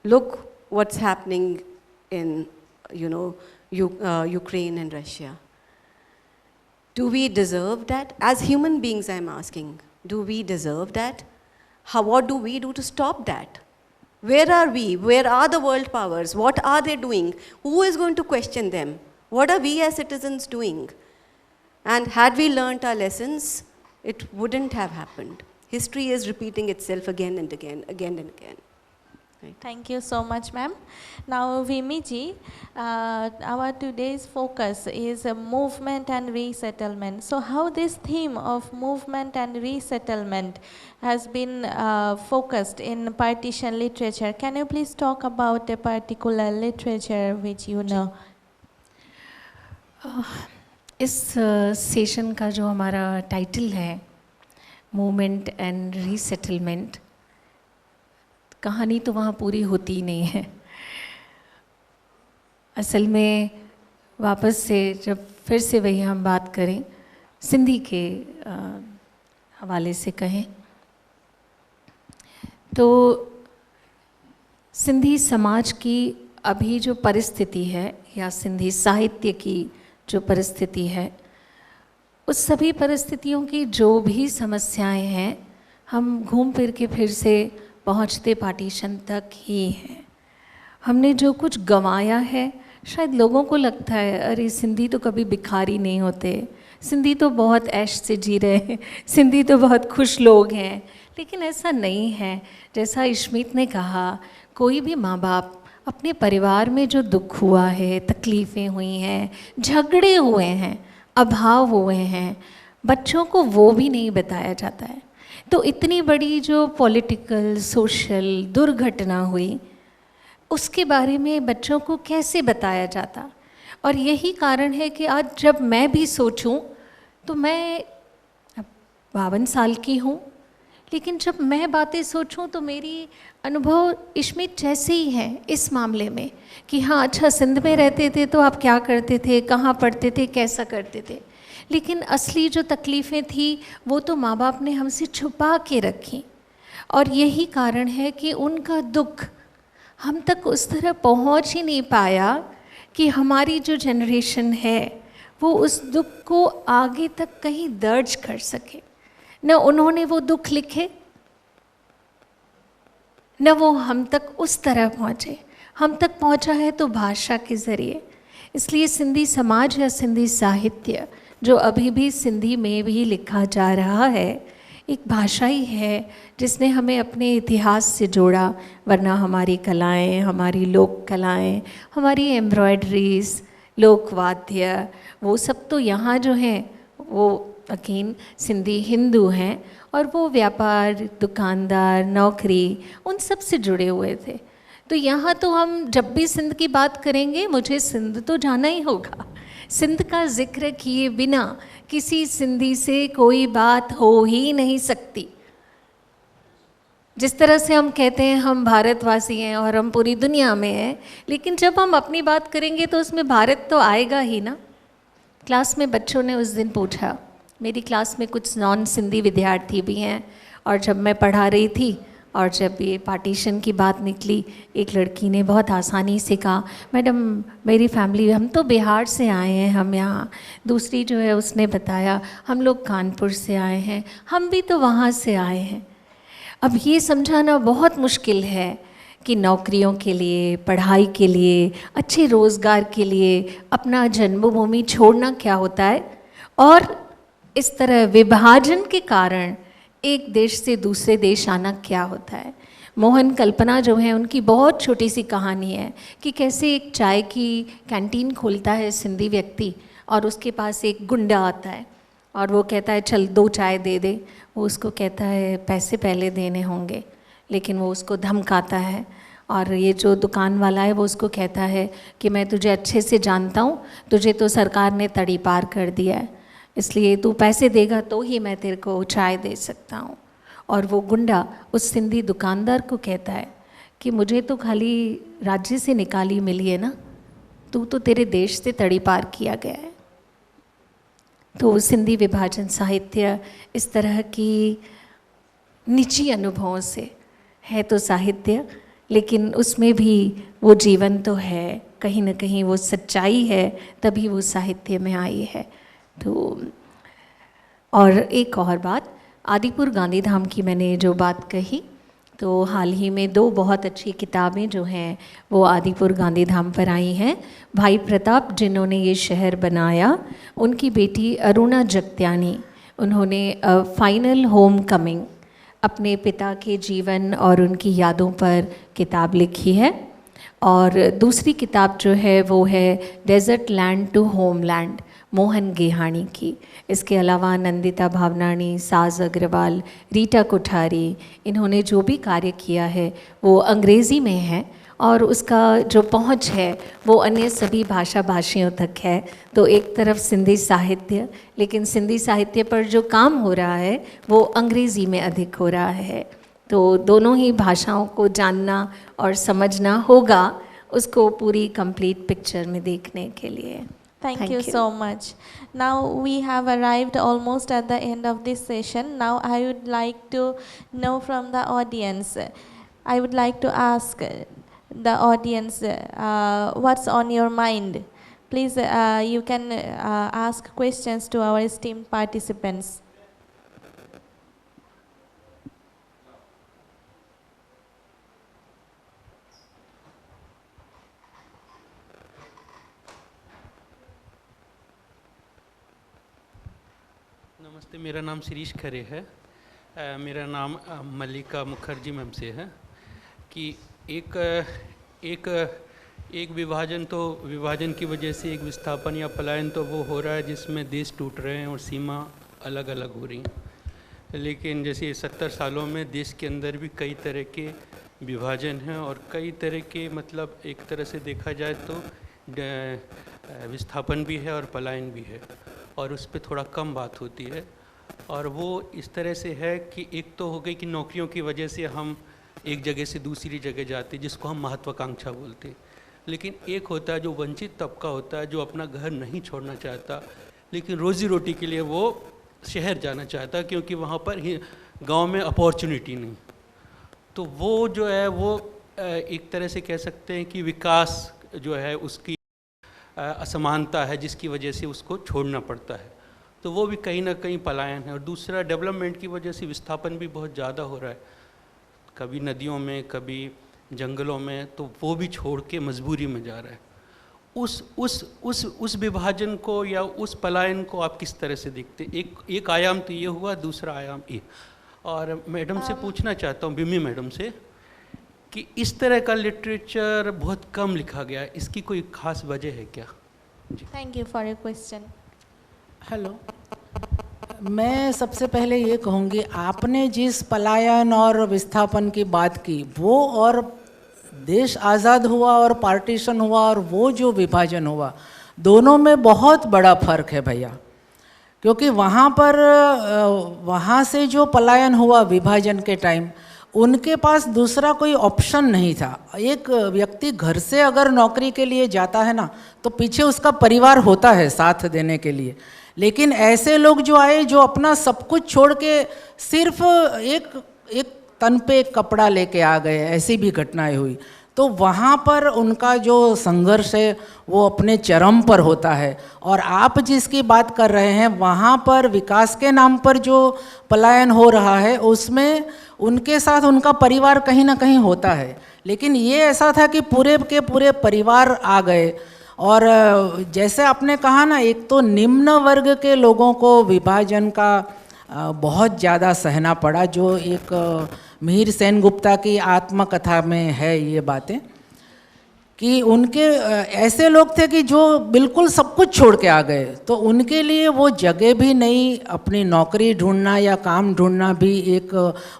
Look what's happening in, Ukraine and Russia. Do we deserve that? As human beings, I'm asking, do we deserve that? What do we do to stop that? Where are we? Where are the world powers? What are they doing? Who is going to question them? What are we as citizens doing? And had we learnt our lessons, it wouldn't have happened. History is repeating itself again and again, again and again. Right. Thank you so much, ma'am. Now, Vimiji, our today's focus is movement and resettlement. So, how this theme of movement and resettlement has been focused in partition literature? Can you please talk about a particular literature which you know? इस session का जो हमारा title है, movement and resettlement, कहानी तो वहाँ पूरी होती ही नहीं है। असल में वापस से जब फिर से वही हम बात करें, सिंधी के हवाले से कहें तो सिंधी समाज की अभी जो परिस्थिति है, या सिंधी साहित्य की जो परिस्थिति है, उस सभी परिस्थितियों की जो भी समस्याएं हैं, हम घूम फिर के फिर से पहुंचते पार्टीशन तक ही हैं। हमने जो कुछ गंवाया है, शायद लोगों को लगता है अरे सिंधी तो कभी भिखारी नहीं होते, सिंधी तो बहुत ऐश से जी रहे हैं, सिंधी तो बहुत खुश लोग हैं, लेकिन ऐसा नहीं है। जैसा इश्मीत ने कहा, कोई भी माँ बाप अपने परिवार में जो दुख हुआ है, तकलीफ़ें हुई हैं, झगड़े हुए हैं, अभाव हुए हैं, बच्चों को वो भी नहीं बताया जाता है। तो इतनी बड़ी जो पॉलिटिकल सोशल दुर्घटना हुई, उसके बारे में बच्चों को कैसे बताया जाता। और यही कारण है कि आज जब मैं भी सोचूं तो मैं 52 साल की हूँ, लेकिन जब मैं बातें सोचूं तो मेरी अनुभव इश्मीत जैसे ही हैं इस मामले में कि हाँ अच्छा, सिंध में रहते थे तो आप क्या करते थे, कहाँ पढ़ते थे, कैसा करते थे, लेकिन असली जो तकलीफ़ें थी वो तो माँ बाप ने हमसे छुपा के रखी। और यही कारण है कि उनका दुख हम तक उस तरह पहुँच ही नहीं पाया कि हमारी जो जनरेशन है वो उस दुख को आगे तक कहीं दर्ज कर सके। न उन्होंने वो दुख लिखे, न वो हम तक उस तरह पहुँचे। हम तक पहुँचा है तो भाषा के ज़रिए। इसलिए सिंधी समाज या सिंधी साहित्य जो अभी भी सिंधी में भी लिखा जा रहा है, एक भाषा ही है जिसने हमें अपने इतिहास से जोड़ा। वरना हमारी कलाएं, हमारी लोक कलाएं, हमारी एम्ब्रॉयडरीज, लोकवाद्य, वो सब तो यहाँ जो हैं वो अकीन सिंधी हिंदू हैं, और वो व्यापार, दुकानदार, नौकरी, उन सब से जुड़े हुए थे। तो यहाँ तो हम जब भी सिंध की बात करेंगे, मुझे सिंध तो जाना ही होगा। सिंध का जिक्र किए बिना किसी सिंधी से कोई बात हो ही नहीं सकती। जिस तरह से हम कहते हैं हम भारतवासी हैं और हम पूरी दुनिया में हैं, लेकिन जब हम अपनी बात करेंगे तो उसमें भारत तो आएगा ही ना। क्लास में बच्चों ने उस दिन पूछा, मेरी क्लास में कुछ नॉन सिंधी विद्यार्थी भी हैं, और जब मैं पढ़ा रही थी और जब ये पार्टीशन की बात निकली, एक लड़की ने बहुत आसानी से कहा, मैडम मेरी फैमिली, हम तो बिहार से आए हैं, हम यहाँ। दूसरी जो है उसने बताया, हम लोग कानपुर से आए हैं, हम भी तो वहाँ से आए हैं। अब ये समझाना बहुत मुश्किल है कि नौकरियों के लिए, पढ़ाई के लिए, अच्छे रोज़गार के लिए अपना जन्मभूमि छोड़ना क्या होता है, और इस तरह विभाजन के कारण एक देश से दूसरे देश आना क्या होता है। मोहन कल्पना जो है, उनकी बहुत छोटी सी कहानी है कि कैसे एक चाय की कैंटीन खोलता है सिंधी व्यक्ति, और उसके पास एक गुंडा आता है और वो कहता है चल 2 चाय दे दे। वो उसको कहता है पैसे पहले देने होंगे, लेकिन वो उसको धमकाता है। और ये जो दुकान वाला है वो उसको कहता है कि मैं तुझे अच्छे से जानता हूँ, तुझे तो सरकार ने तड़ी पार कर दिया है, इसलिए तू पैसे देगा तो ही मैं तेरे को चाय दे सकता हूँ। और वो गुंडा उस सिंधी दुकानदार को कहता है कि मुझे तो खाली राज्य से निकाली मिली है ना, तू तो तेरे देश से तड़ी पार किया गया है। तो सिंधी विभाजन साहित्य इस तरह की निजी अनुभवों से है तो साहित्य, लेकिन उसमें भी वो जीवन तो है, कहीं ना कहीं वो सच्चाई है, तभी वो साहित्य में आई है। तो और एक और बात, आदिपुर गांधीधाम की मैंने जो बात कही, तो हाल ही में 2 बहुत अच्छी किताबें जो हैं वो आदिपुर गांधीधाम पर आई हैं। भाई प्रताप जिन्होंने ये शहर बनाया, उनकी बेटी अरुणा जगत्यानी, उन्होंने फाइनल होम कमिंग अपने पिता के जीवन और उनकी यादों पर किताब लिखी है। और दूसरी किताब जो है वो है desert land to homeland, Mohan Gehani की। इसके अलावा नंदिता भावनानी, साज अग्रवाल, रीटा कोठारी, इन्होंने जो भी कार्य किया है वो अंग्रेज़ी में है और उसका जो पहुंच है वो अन्य सभी भाषा भाषियों तक है। तो एक तरफ सिंधी साहित्य, लेकिन सिंधी साहित्य पर जो काम हो रहा है वो अंग्रेज़ी में अधिक हो रहा है। तो दोनों ही भाषाओं को जानना और समझना होगा उसको पूरी कंप्लीट पिक्चर में देखने के लिए। Thank you so much. Now we have arrived almost at the end of this session. Now I would like to know from the audience. I would like to ask the audience what's on your mind. Please, you can ask questions to our esteemed participants. नमस्ते, मेरा नाम शिरीष खरे है। मेरा नाम मल्लिका Mukherjee ma'am से है कि एक विभाजन की वजह से एक विस्थापन या पलायन तो वो हो रहा है जिसमें देश टूट रहे हैं और सीमा अलग अलग हो रही हैं। लेकिन जैसे 70 सालों में देश के अंदर भी कई तरह के विभाजन हैं और कई तरह के, मतलब एक तरह से देखा जाए तो विस्थापन भी है और पलायन भी है, और उस पर थोड़ा कम बात होती है। और वो इस तरह से है कि एक तो हो गई कि नौकरियों की वजह से हम एक जगह से दूसरी जगह जाते, जिसको हम महत्वाकांक्षा बोलते हैं। लेकिन एक होता है जो वंचित तबका होता है, जो अपना घर नहीं छोड़ना चाहता, लेकिन रोज़ी रोटी के लिए वो शहर जाना चाहता, क्योंकि वहाँ पर गांव में अपॉर्चुनिटी नहीं। तो वो जो है वो एक तरह से कह सकते हैं कि विकास जो है उसकी असमानता है, जिसकी वजह से उसको छोड़ना पड़ता है। तो वो भी कहीं ना कहीं पलायन है। और दूसरा, डेवलपमेंट की वजह से विस्थापन भी बहुत ज़्यादा हो रहा है, कभी नदियों में, कभी जंगलों में, तो वो भी छोड़ के मजबूरी में जा रहा है। उस विभाजन को या उस पलायन को आप किस तरह से देखते? एक आयाम तो ये हुआ, दूसरा आयाम ये। और मैडम से पूछना चाहता हूँ, बिमी मैडम से, कि इस तरह का लिटरेचर बहुत कम लिखा गया है, इसकी कोई खास वजह है क्या? Thank you for your question. Hello, मैं सबसे पहले ये कहूँगी, आपने जिस पलायन और विस्थापन की बात की, वो और देश आज़ाद हुआ और पार्टीशन हुआ और वो जो विभाजन हुआ, दोनों में बहुत बड़ा फर्क है भैया। क्योंकि वहाँ से जो पलायन हुआ विभाजन के टाइम, उनके पास दूसरा कोई ऑप्शन नहीं था। एक व्यक्ति घर से अगर नौकरी के लिए जाता है ना, तो पीछे उसका परिवार होता है साथ देने के लिए। लेकिन ऐसे लोग जो आए, जो अपना सब कुछ छोड़ के सिर्फ एक तन पे कपड़ा लेके आ गए, ऐसी भी घटनाएं हुई। तो वहाँ पर उनका जो संघर्ष है वो अपने चरम पर होता है। और आप जिसकी बात कर रहे हैं, वहाँ पर विकास के नाम पर जो पलायन हो रहा है, उसमें उनके साथ उनका परिवार कहीं ना कहीं होता है। लेकिन ये ऐसा था कि पूरे के पूरे परिवार आ गए। और जैसे आपने कहा ना, एक तो निम्न वर्ग के लोगों को विभाजन का बहुत ज़्यादा सहना पड़ा, जो एक मिहिर सेनगुप्ता की आत्मकथा में है ये बातें। कि उनके ऐसे लोग थे कि जो बिल्कुल सब कुछ छोड़ के आ गए, तो उनके लिए वो जगह भी नहीं, अपनी नौकरी ढूंढना या काम ढूंढना भी एक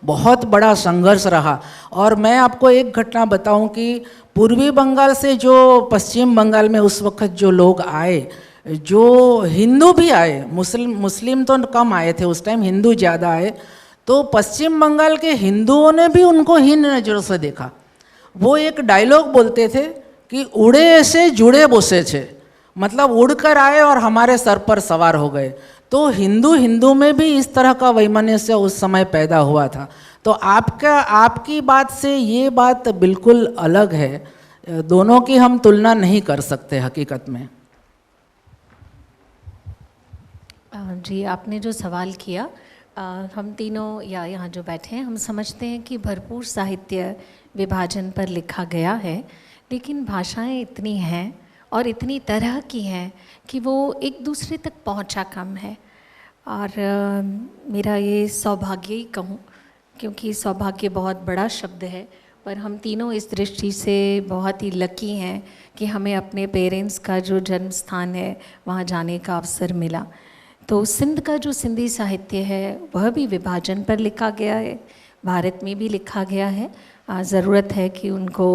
बहुत बड़ा संघर्ष रहा। और मैं आपको एक घटना बताऊं कि पूर्वी बंगाल से जो पश्चिम बंगाल में उस वक्त जो लोग आए, जो हिंदू भी आए, मुस्लिम तो कम आए थे उस टाइम, हिंदू ज़्यादा आए, तो पश्चिम बंगाल के हिंदुओं ने भी उनको हीन नज़रों से देखा। वो एक डायलॉग बोलते थे कि उड़े ऐसे जुड़े बोसे छे, मतलब उड़कर आए और हमारे सर पर सवार हो गए। तो हिंदू में भी इस तरह का वैमनस्य उस समय पैदा हुआ था। तो आपकी बात से ये बात बिल्कुल अलग है, दोनों की हम तुलना नहीं कर सकते हकीकत में। जी, आपने जो सवाल किया, हम तीनों या यहाँ जो बैठे हैं, हम समझते हैं कि भरपूर साहित्य विभाजन पर लिखा गया है, लेकिन भाषाएं इतनी हैं और इतनी तरह की हैं कि वो एक दूसरे तक पहुँचा कम है। और मेरा ये सौभाग्य ही कहूँ, क्योंकि सौभाग्य बहुत बड़ा शब्द है, पर हम तीनों इस दृष्टि से बहुत ही लकी हैं कि हमें अपने पेरेंट्स का जो जन्म स्थान है वहाँ जाने का अवसर मिला। तो सिंध का जो सिंधी साहित्य है वह भी विभाजन पर लिखा गया है, भारत में भी लिखा गया है। ज़रूरत है कि उनको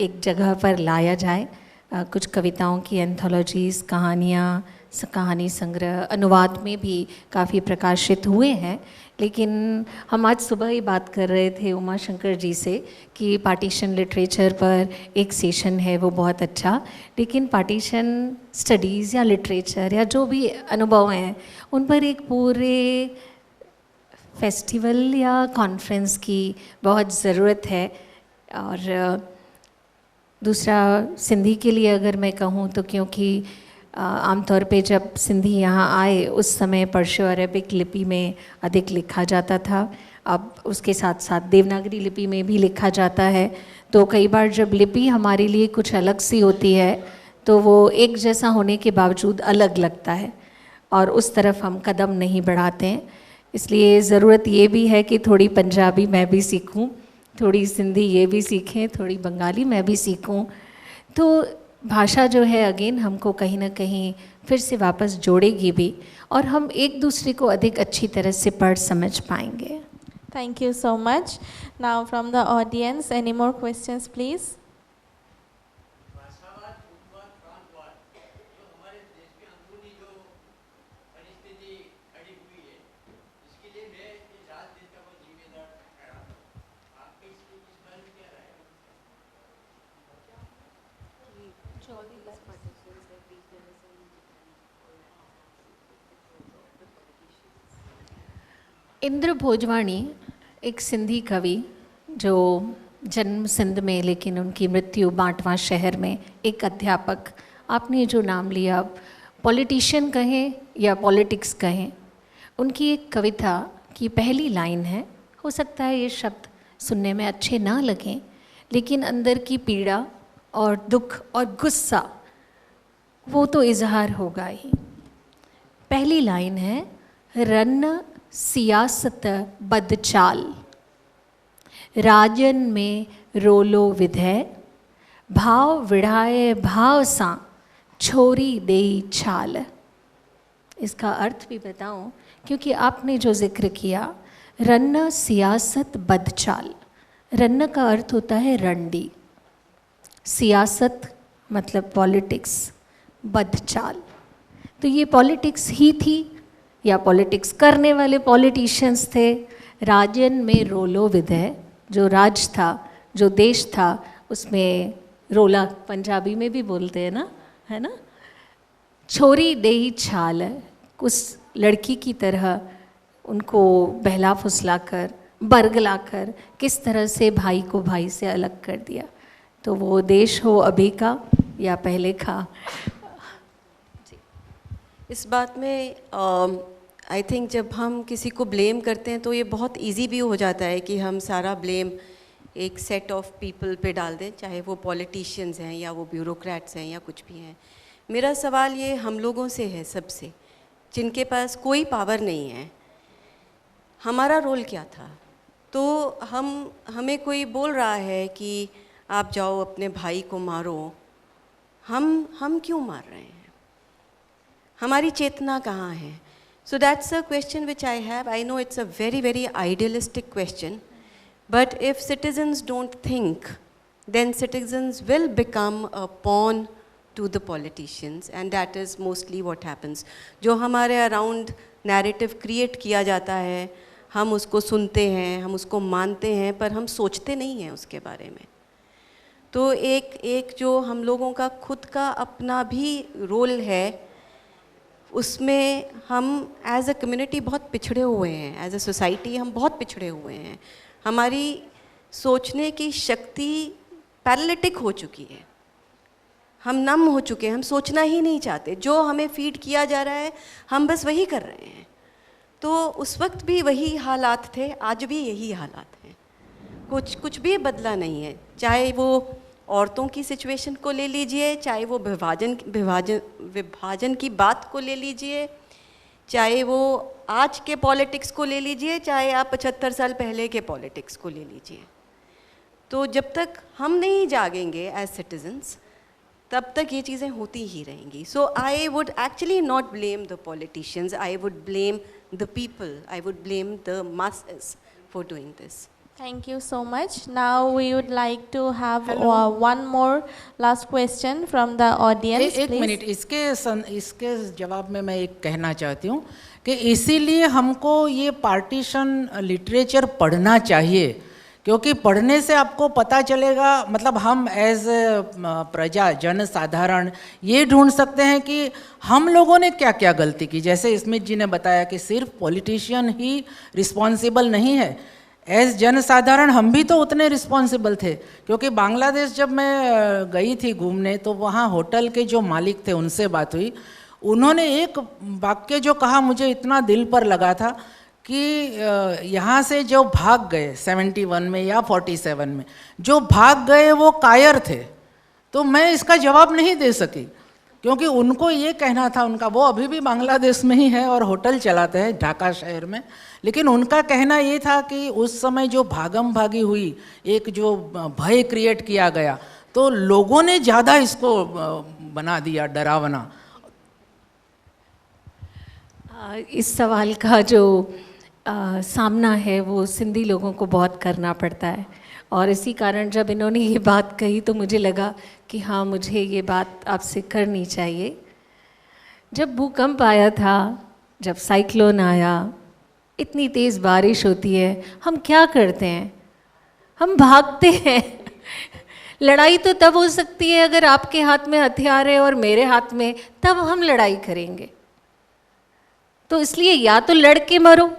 एक जगह पर लाया जाए। कुछ कविताओं की एंथोलॉजीज़, कहानियाँ, कहानी संग्रह अनुवाद में भी काफ़ी प्रकाशित हुए हैं। लेकिन हम आज सुबह ही बात कर रहे थे उमा शंकर जी से कि पार्टीशन लिटरेचर पर एक सेशन है वो बहुत अच्छा, लेकिन पार्टीशन स्टडीज़ या लिटरेचर या जो भी अनुभव हैं उन पर एक पूरे फेस्टिवल या कॉन्फ्रेंस की बहुत ज़रूरत है। और दूसरा, सिंधी के लिए अगर मैं कहूँ तो क्योंकि आमतौर पे जब सिंधी यहाँ आए उस समय पर्शियो अरेबिक लिपि में अधिक लिखा जाता था, अब उसके साथ साथ देवनागरी लिपि में भी लिखा जाता है। तो कई बार जब लिपि हमारे लिए कुछ अलग सी होती है तो वो एक जैसा होने के बावजूद अलग लगता है और उस तरफ हम कदम नहीं बढ़ाते हैं। इसलिए ज़रूरत ये भी है कि थोड़ी पंजाबी मैं भी सीखूं, थोड़ी सिंधी ये भी सीखें, थोड़ी बंगाली मैं भी सीखूं। तो भाषा जो है अगेन हमको कहीं ना कहीं फिर से वापस जोड़ेगी भी और हम एक दूसरे को अधिक अच्छी तरह से पढ़ समझ पाएंगे। Thank you so much. Now from the audience, any more questions please? Indra Bhojwani एक सिंधी कवि जो जन्म सिंध में लेकिन उनकी मृत्यु बांटवा शहर में, एक अध्यापक, आपने जो नाम लिया पॉलिटिशियन कहें या पॉलिटिक्स कहें, उनकी एक कविता की पहली लाइन है, हो सकता है ये शब्द सुनने में अच्छे ना लगें लेकिन अंदर की पीड़ा और दुख और गुस्सा वो तो इजहार होगा ही। पहली लाइन है, रन्न सियासत बदचाल, राजन में रोलो विधय, भाव विढ़ाए भाव सा छोरी देई छाल। इसका अर्थ भी बताऊं, क्योंकि आपने जो जिक्र किया रन्न सियासत बदचाल, रन्न का अर्थ होता है रंडी, सियासत मतलब पॉलिटिक्स, बदचाल तो ये पॉलिटिक्स ही थी या पॉलिटिक्स करने वाले पॉलिटिशियंस थे। राजन में रोलो विधय, जो राज था, जो देश था, उसमें रोला पंजाबी में भी बोलते हैं ना, है ना। छोरी देही छाल, उस लड़की की तरह उनको बहला फुसला कर, बरगला कर किस तरह से भाई को भाई से अलग कर दिया। तो वो देश हो अभी का या पहले का। इस बात में आई थिंक जब हम किसी को ब्लेम करते हैं तो ये बहुत इजी भी हो जाता है कि हम सारा ब्लेम एक सेट ऑफ पीपल पे डाल दें, चाहे वो पॉलिटिशियंस हैं या वो ब्यूरोक्रेट्स हैं या कुछ भी हैं। मेरा सवाल ये हम लोगों से है, सबसे, जिनके पास कोई पावर नहीं है, हमारा रोल क्या था। तो हमें कोई बोल रहा है कि आप जाओ अपने भाई को मारो, हम क्यों मार रहे हैं? हमारी चेतना कहाँ है? So that's a question which I have. I know it's a very, very idealistic question, but if citizens don't think, then citizens will become a pawn to the politicians, and that is mostly what happens. जो हमारे around narrative create किया जाता है, हम उसको सुनते हैं, हम उसको मानते हैं, पर हम सोचते नहीं हैं उसके बारे में। तो एक जो हम लोगों का खुद का अपना भी रोल है, उसमें हम एज अ कम्युनिटी बहुत पिछड़े हुए हैं, एज अ सोसाइटी हम बहुत पिछड़े हुए हैं। हमारी सोचने की शक्ति पैरालिटिक हो चुकी है, हम नम हो चुके हैं, हम सोचना ही नहीं चाहते। जो हमें फीड किया जा रहा है हम बस वही कर रहे हैं। तो उस वक्त भी वही हालात थे, आज भी यही हालात हैं, कुछ भी बदला नहीं है। चाहे वो औरतों की सिचुएशन को ले लीजिए, चाहे वो विभाजन की बात को ले लीजिए, चाहे वो आज के पॉलिटिक्स को ले लीजिए, चाहे आप 75 साल पहले के पॉलिटिक्स को ले लीजिए। तो जब तक हम नहीं जागेंगे एज सिटीजन्स, तब तक ये चीज़ें होती ही रहेंगी। So I would actually not blame the politicians, I would blame the people, I would blame the masses for doing this. Thank you so much. Now we would like to have one more last question from the audience. एक minute, इसके जवाब में मैं एक कहना चाहती हूँ कि इसीलिए हमको ये पार्टीशन लिटरेचर पढ़ना चाहिए, क्योंकि पढ़ने से आपको पता चलेगा, मतलब हम एज प्रजा जन साधारण ये ढूंढ सकते हैं कि हम लोगों ने क्या क्या गलती की। जैसे स्मिथ जी ने बताया कि सिर्फ पॉलिटिशियन ही रिस्पॉन्सिबल नहीं है, एज जन साधारण हम भी तो उतने रिस्पॉन्सिबल थे। क्योंकि बांग्लादेश जब मैं गई थी घूमने, तो वहाँ होटल के जो मालिक थे उनसे बात हुई, उन्होंने एक वाक्य जो कहा मुझे इतना दिल पर लगा था कि यहाँ से जो भाग गए 71 में या 47 में जो भाग गए वो कायर थे। तो मैं इसका जवाब नहीं दे सकी, क्योंकि उनको ये कहना था, उनका वो अभी भी बांग्लादेश में ही है और होटल चलाते हैं ढाका शहर में, लेकिन उनका कहना ये था कि उस समय जो भागम भागी हुई, एक जो भय क्रिएट किया गया, तो लोगों ने ज़्यादा इसको बना दिया डरावना। इस सवाल का जो सामना है वो सिंधी लोगों को बहुत करना पड़ता है, और इसी कारण जब इन्होंने ये बात कही तो मुझे लगा कि हाँ, मुझे ये बात आपसे करनी चाहिए। जब भूकंप आया था, जब साइक्लोन आया, इतनी तेज़ बारिश होती है, हम क्या करते हैं? हम भागते हैं। लड़ाई तो तब हो सकती है अगर आपके हाथ में हथियार है और मेरे हाथ में, तब हम लड़ाई करेंगे। तो इसलिए या तो लड़ के मरो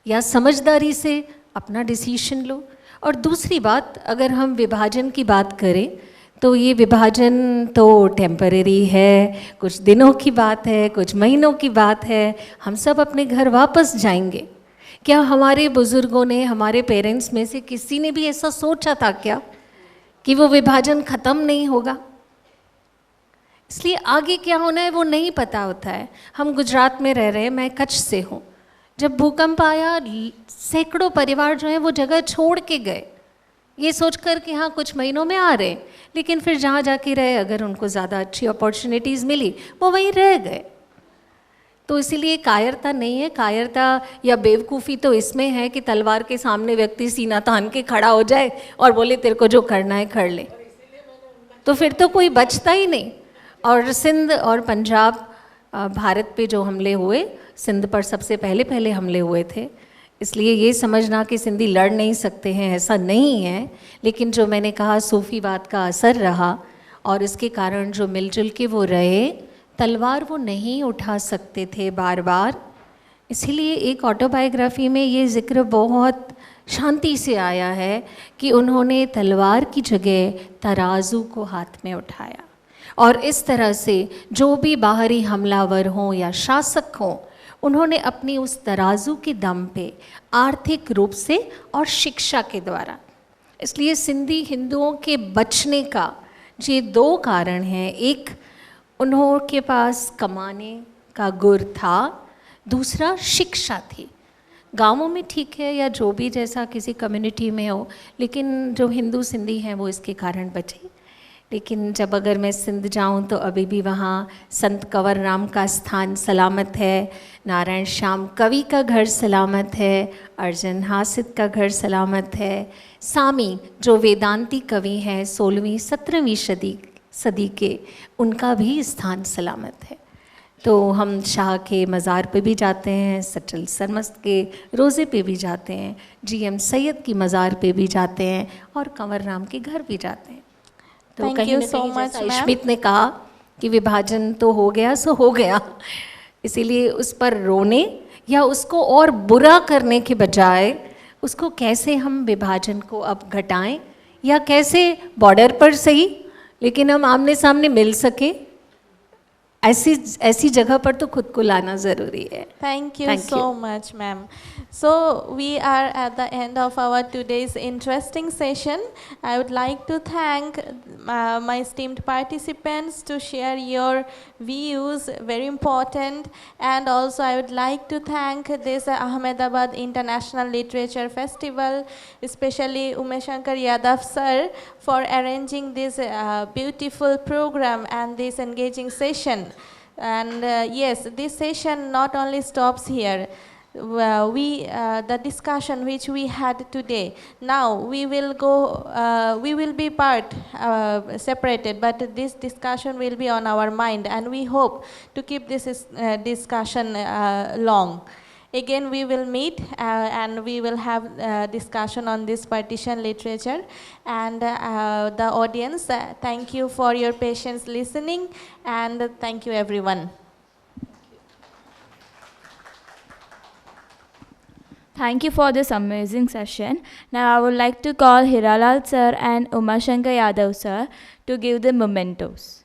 या समझदारी से अपना डिसीजन लो। और दूसरी बात, अगर हम विभाजन की बात करें तो ये विभाजन तो टेम्परेरी है, कुछ दिनों की बात है, कुछ महीनों की बात है, हम सब अपने घर वापस जाएंगे। क्या हमारे बुज़ुर्गों ने, हमारे पेरेंट्स में से किसी ने भी ऐसा सोचा था क्या कि वो विभाजन ख़त्म नहीं होगा? इसलिए आगे क्या होना है वो नहीं पता होता है। हम गुजरात में रह रहे हैं, मैं कच्छ से हूँ। जब भूकंप आया, सैकड़ों परिवार जो हैं वो जगह छोड़ के गए, ये सोचकर कि हाँ कुछ महीनों में आ रहे, लेकिन फिर जहाँ जाके रहे, अगर उनको ज़्यादा अच्छी अपॉर्चुनिटीज़ मिली वो वहीं रह गए। तो इसीलिए कायरता नहीं है, कायरता या बेवकूफ़ी तो इसमें है कि तलवार के सामने व्यक्ति सीना तान के खड़ा हो जाए और बोले तेरे को जो करना है कर ले, तो फिर तो कोई बचता ही नहीं। और सिंध और पंजाब, भारत पे जो हमले हुए, सिंध पर सबसे पहले हमले हुए थे, इसलिए ये समझना कि सिंधी लड़ नहीं सकते हैं, ऐसा नहीं है। लेकिन जो मैंने कहा, सूफीवाद का असर रहा और इसके कारण जो मिलजुल के वो रहे, तलवार वो नहीं उठा सकते थे बार बार। इसीलिए एक ऑटोबायोग्राफी में ये जिक्र बहुत शांति से आया है कि उन्होंने तलवार की जगह तराजू को हाथ में उठाया, और इस तरह से जो भी बाहरी हमलावर हों या शासक हों, उन्होंने अपनी उस तराजू के दम पे आर्थिक रूप से और शिक्षा के द्वारा, इसलिए सिंधी हिंदुओं के बचने का ये दो कारण हैं। एक, उन्होंने पास कमाने का गुर था, दूसरा शिक्षा थी। गाँवों में ठीक है या जो भी जैसा किसी कम्युनिटी में हो, लेकिन जो हिंदू सिंधी हैं वो इसके कारण बचे। लेकिन जब अगर मैं सिंध जाऊं तो अभी भी वहाँ संत कंवर राम का स्थान सलामत है, नारायण श्याम कवि का घर सलामत है, अर्जन हासिद का घर सलामत है, सामी जो वेदांती कवि हैं 16वीं 17वीं सदी के, उनका भी स्थान सलामत है। तो हम शाह के मज़ार पे भी जाते हैं, सचल सरमस्त के रोज़े पे भी जाते हैं, GM सैयद की मज़ार पे भी जाते हैं और कंवर राम के घर भी जाते हैं। तो Thank कहीं you ना so कहीं much, जैसा ma'am. इश्मित ने कहा कि विभाजन तो हो गया सो हो गया, इसीलिए उस पर रोने या उसको और बुरा करने के बजाय उसको कैसे हम विभाजन को अब घटाएं, या कैसे बॉर्डर पर सही लेकिन हम आमने सामने मिल सकें, ऐसी जगह पर तो खुद को लाना ज़रूरी है। Thank you so much, ma'am. So we are at the end of our today's interesting session. I would like to thank my esteemed participants to share your views, very important. And also I would like to thank this Ahmedabad International Literature Festival, especially Umeshankar Yadav sir, for arranging this beautiful program and this engaging session. And yes, this session not only stops here. The discussion which we had today, now we will be separated, but this discussion will be on our mind, and we hope to keep this discussion long. Again, we will meet and we will have discussion on this partition literature. And the audience, thank you for your patience listening, and thank you everyone. Thank you for this amazing session. Now I would like to call Hiralal sir and Umashankar Yadav sir to give the mementos.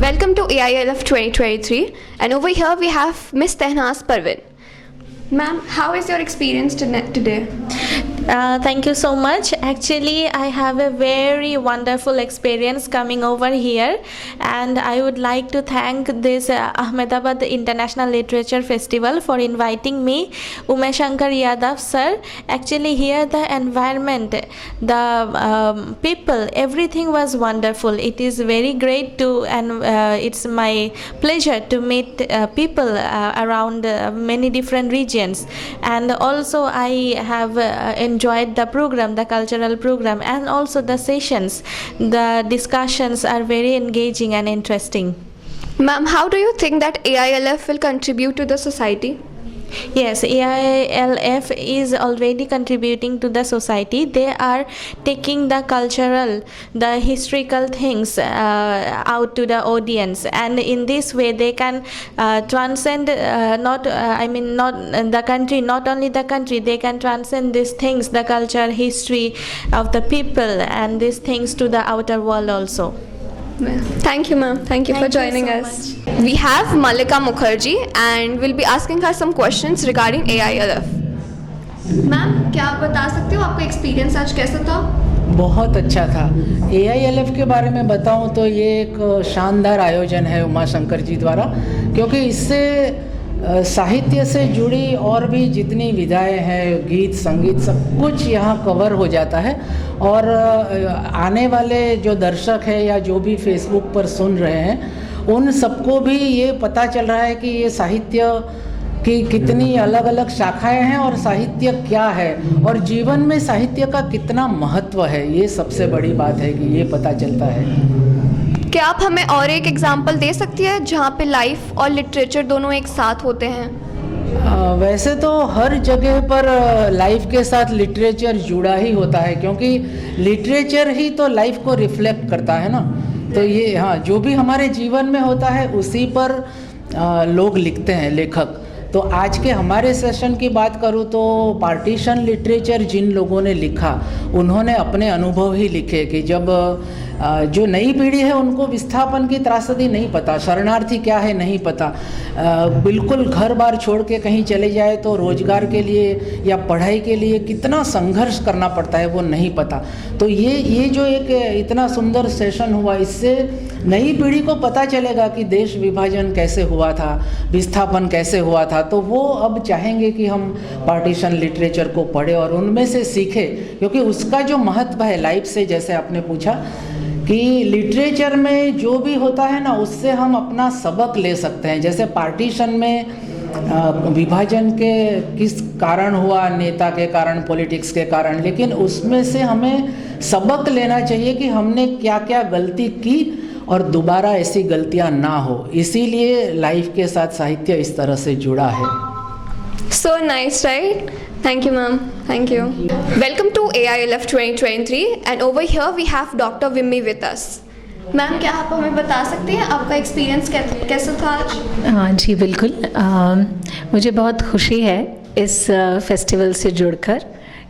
Welcome to AILF 2023, and over here we have Miss Tehnaz Parvin. Ma'am, how is your experience today? Thank you so much. Actually, I have a very wonderful experience coming over here, and I would like to thank this Ahmedabad International Literature Festival for inviting me, Umeshankar Yadav sir. Actually, here the environment, the people, everything was wonderful. It is very great to, and it's my pleasure to meet people around many different regions. And also, I have enjoyed the program, the cultural program, and also the sessions. The discussions are very engaging and interesting. Ma'am, how do you think that AILF will contribute to the society? Yes, AILF is already contributing to the society. They are taking the cultural, the historical things out to the audience, and in this way they can transcend not the country, not only the country, they can transcend these things, the culture, history of the people, and these things to the outer world also. Thank you, ma'am. Thank you for joining us. We have Malika Mukherjee, and we'll be asking her some questions regarding AILF. Ma'am, क्या आप बता सकते हो आपका experience आज कैसा था? बहुत अच्छा था। AILF के बारे में बताऊं तो ये एक शानदार आयोजन है उमाशंकर जी द्वारा, क्योंकि इससे साहित्य से जुड़ी और भी जितनी विधाएं हैं, गीत संगीत सब कुछ यहाँ कवर हो जाता है। और आने वाले जो दर्शक हैं या जो भी फेसबुक पर सुन रहे हैं, उन सबको भी ये पता चल रहा है कि ये साहित्य की कितनी अलग अलग शाखाएं हैं और साहित्य क्या है और जीवन में साहित्य का कितना महत्व है। ये सबसे बड़ी बात है कि ये पता चलता है। क्या आप हमें और एक एग्जाम्पल दे सकती है जहाँ पे लाइफ और लिटरेचर दोनों एक साथ होते हैं? वैसे तो हर जगह पर लाइफ के साथ लिटरेचर जुड़ा ही होता है, क्योंकि लिटरेचर ही तो लाइफ को रिफ्लेक्ट करता है ना। तो ये हाँ, जो भी हमारे जीवन में होता है उसी पर लोग लिखते हैं, लेखक। तो आज के हमारे सेशन की बात करूँ तो पार्टीशन लिटरेचर जिन लोगों ने लिखा, उन्होंने अपने अनुभव ही लिखे कि जब जो नई पीढ़ी है उनको विस्थापन की त्रासदी नहीं पता, शरणार्थी क्या है नहीं पता, बिल्कुल घर बार छोड़ के कहीं चले जाए तो रोजगार के लिए या पढ़ाई के लिए कितना संघर्ष करना पड़ता है वो नहीं पता। तो ये जो एक इतना सुंदर सेशन हुआ, इससे नई पीढ़ी को पता चलेगा कि देश विभाजन कैसे हुआ था, विस्थापन कैसे हुआ था। तो वो अब चाहेंगे कि हम पार्टीशन लिटरेचर को पढ़ें और उनमें से सीखें, क्योंकि उसका जो महत्व है लाइफ से, जैसे आपने पूछा कि लिटरेचर में जो भी होता है ना, उससे हम अपना सबक ले सकते हैं। जैसे पार्टीशन में विभाजन के किस कारण हुआ, नेता के कारण, पॉलिटिक्स के कारण, लेकिन उसमें से हमें सबक लेना चाहिए कि हमने क्या क्या गलती की और दोबारा ऐसी गलतियां ना हो। इसीलिए लाइफ के साथ साहित्य इस तरह से जुड़ा है। So nice, right? Thank you, ma'am. Thank you. Welcome to AILF 2023, and over here we have Dr. Vimmi with us. Ma'am, क्या आप हमें बता सकती हैं आपका एक्सपीरियंस कैसा था आज? हाँ जी, बिल्कुल। मुझे बहुत खुशी है इस फेस्टिवल से जुड़कर,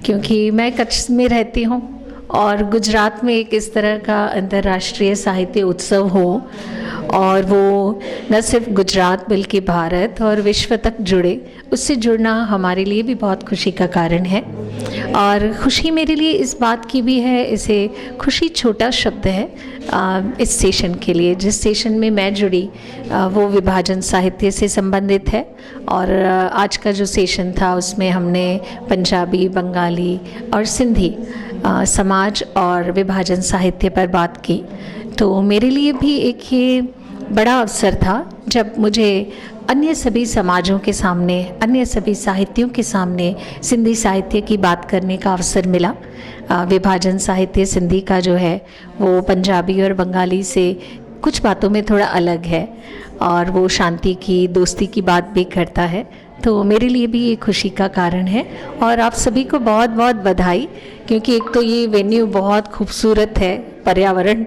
क्योंकि मैं कच्छ में रहती हूँ और गुजरात में एक इस तरह का अंतर्राष्ट्रीय साहित्य उत्सव हो और वो न सिर्फ गुजरात बल्कि भारत और विश्व तक जुड़े, उससे जुड़ना हमारे लिए भी बहुत खुशी का कारण है। और खुशी मेरे लिए इस बात की भी है, इसे खुशी छोटा शब्द है इस सेशन के लिए। जिस सेशन में मैं जुड़ी वो विभाजन साहित्य से संबंधित है, और आज का जो सेशन था उसमें हमने पंजाबी, बंगाली और सिंधी समाज और विभाजन साहित्य पर बात की। तो मेरे लिए भी एक ये बड़ा अवसर था जब मुझे अन्य सभी समाजों के सामने, अन्य सभी साहित्यों के सामने सिंधी साहित्य की बात करने का अवसर मिला। विभाजन साहित्य सिंधी का जो है वो पंजाबी और बंगाली से कुछ बातों में थोड़ा अलग है, और वो शांति की, दोस्ती की बात भी करता है। तो मेरे लिए भी ये खुशी का कारण है। और आप सभी को बहुत बहुत बधाई, क्योंकि एक तो ये वेन्यू बहुत खूबसूरत है, पर्यावरण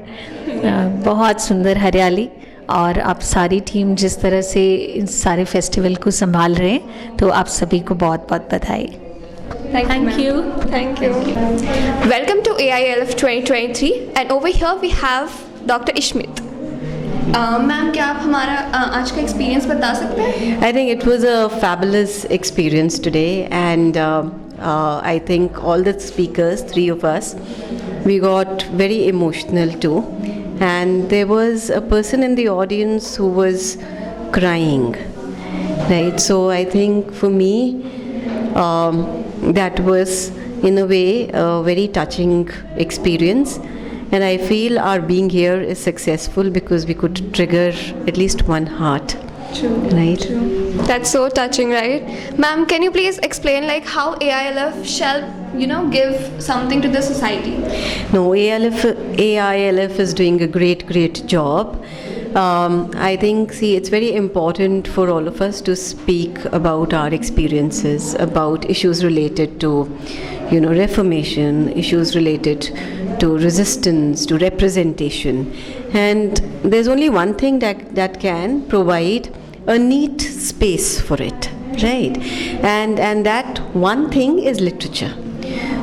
बहुत सुंदर, हरियाली, और आप सारी टीम जिस तरह से इस सारे फेस्टिवल को संभाल रहे हैं, तो आप सभी को बहुत बहुत बधाई। Thank you. Thank you. Welcome to AILF 2023, and over here we have Dr. Ishmit. Ma'am, क्या आप हमारा आज का एक्सपीरियंस बता सकते हैं? I think it was a fabulous experience today, and I think all the speakers, 3 of us, we got very emotional too. And there was a person in the audience who was crying, right? So I think for me, that was in a way a very touching experience. And I feel our being here is successful because we could trigger at least one heart. True. Right? True. That's so touching, right? Ma'am, can you please explain like how AILF shall, give something to the society? No, AILF is doing a great job. I think, it's very important for all of us to speak about our experiences, about issues related to, reformation, issues related to resistance, to representation. And there's only one thing that can provide a neat space for it, right? And that one thing is literature.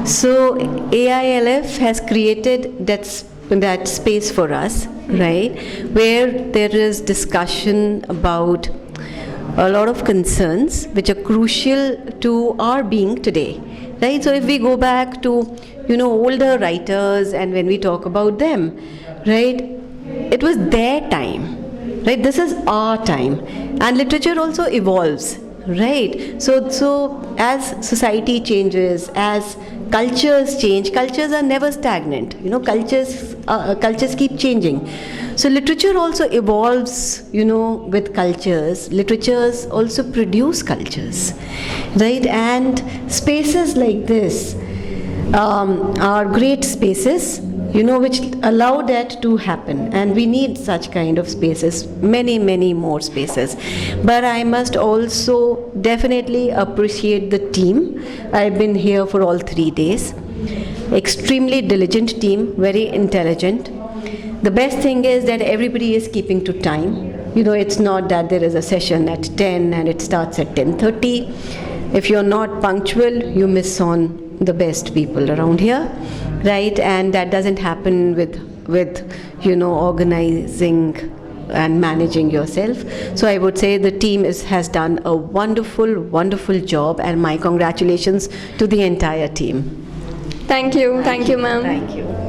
So AILF has created that space for us, right, where there is discussion about a lot of concerns which are crucial to our being today, right? So if we go back to older writers, and when we talk about them, right, it was their time, right? This is our time, and literature also evolves, right? So as society changes, as cultures change, cultures are never stagnant, you know, cultures keep changing. So literature also evolves, you know, with cultures. Literatures also produce cultures, right? And spaces like this are great spaces, you know, which allow that to happen, and we need such kind of spaces, many more spaces. But I must also definitely appreciate the team. I've been here for all 3 days. Extremely diligent team, very intelligent. The best thing is that everybody is keeping to time. You know, it's not that there is a session at 10 and it starts at 10:30. If you're not punctual, you miss on the best people around here, right? And that doesn't happen with you know, organizing and managing yourself. So I would say the team has done a wonderful job, and my congratulations to the entire team. Thank you, ma'am. Thank you.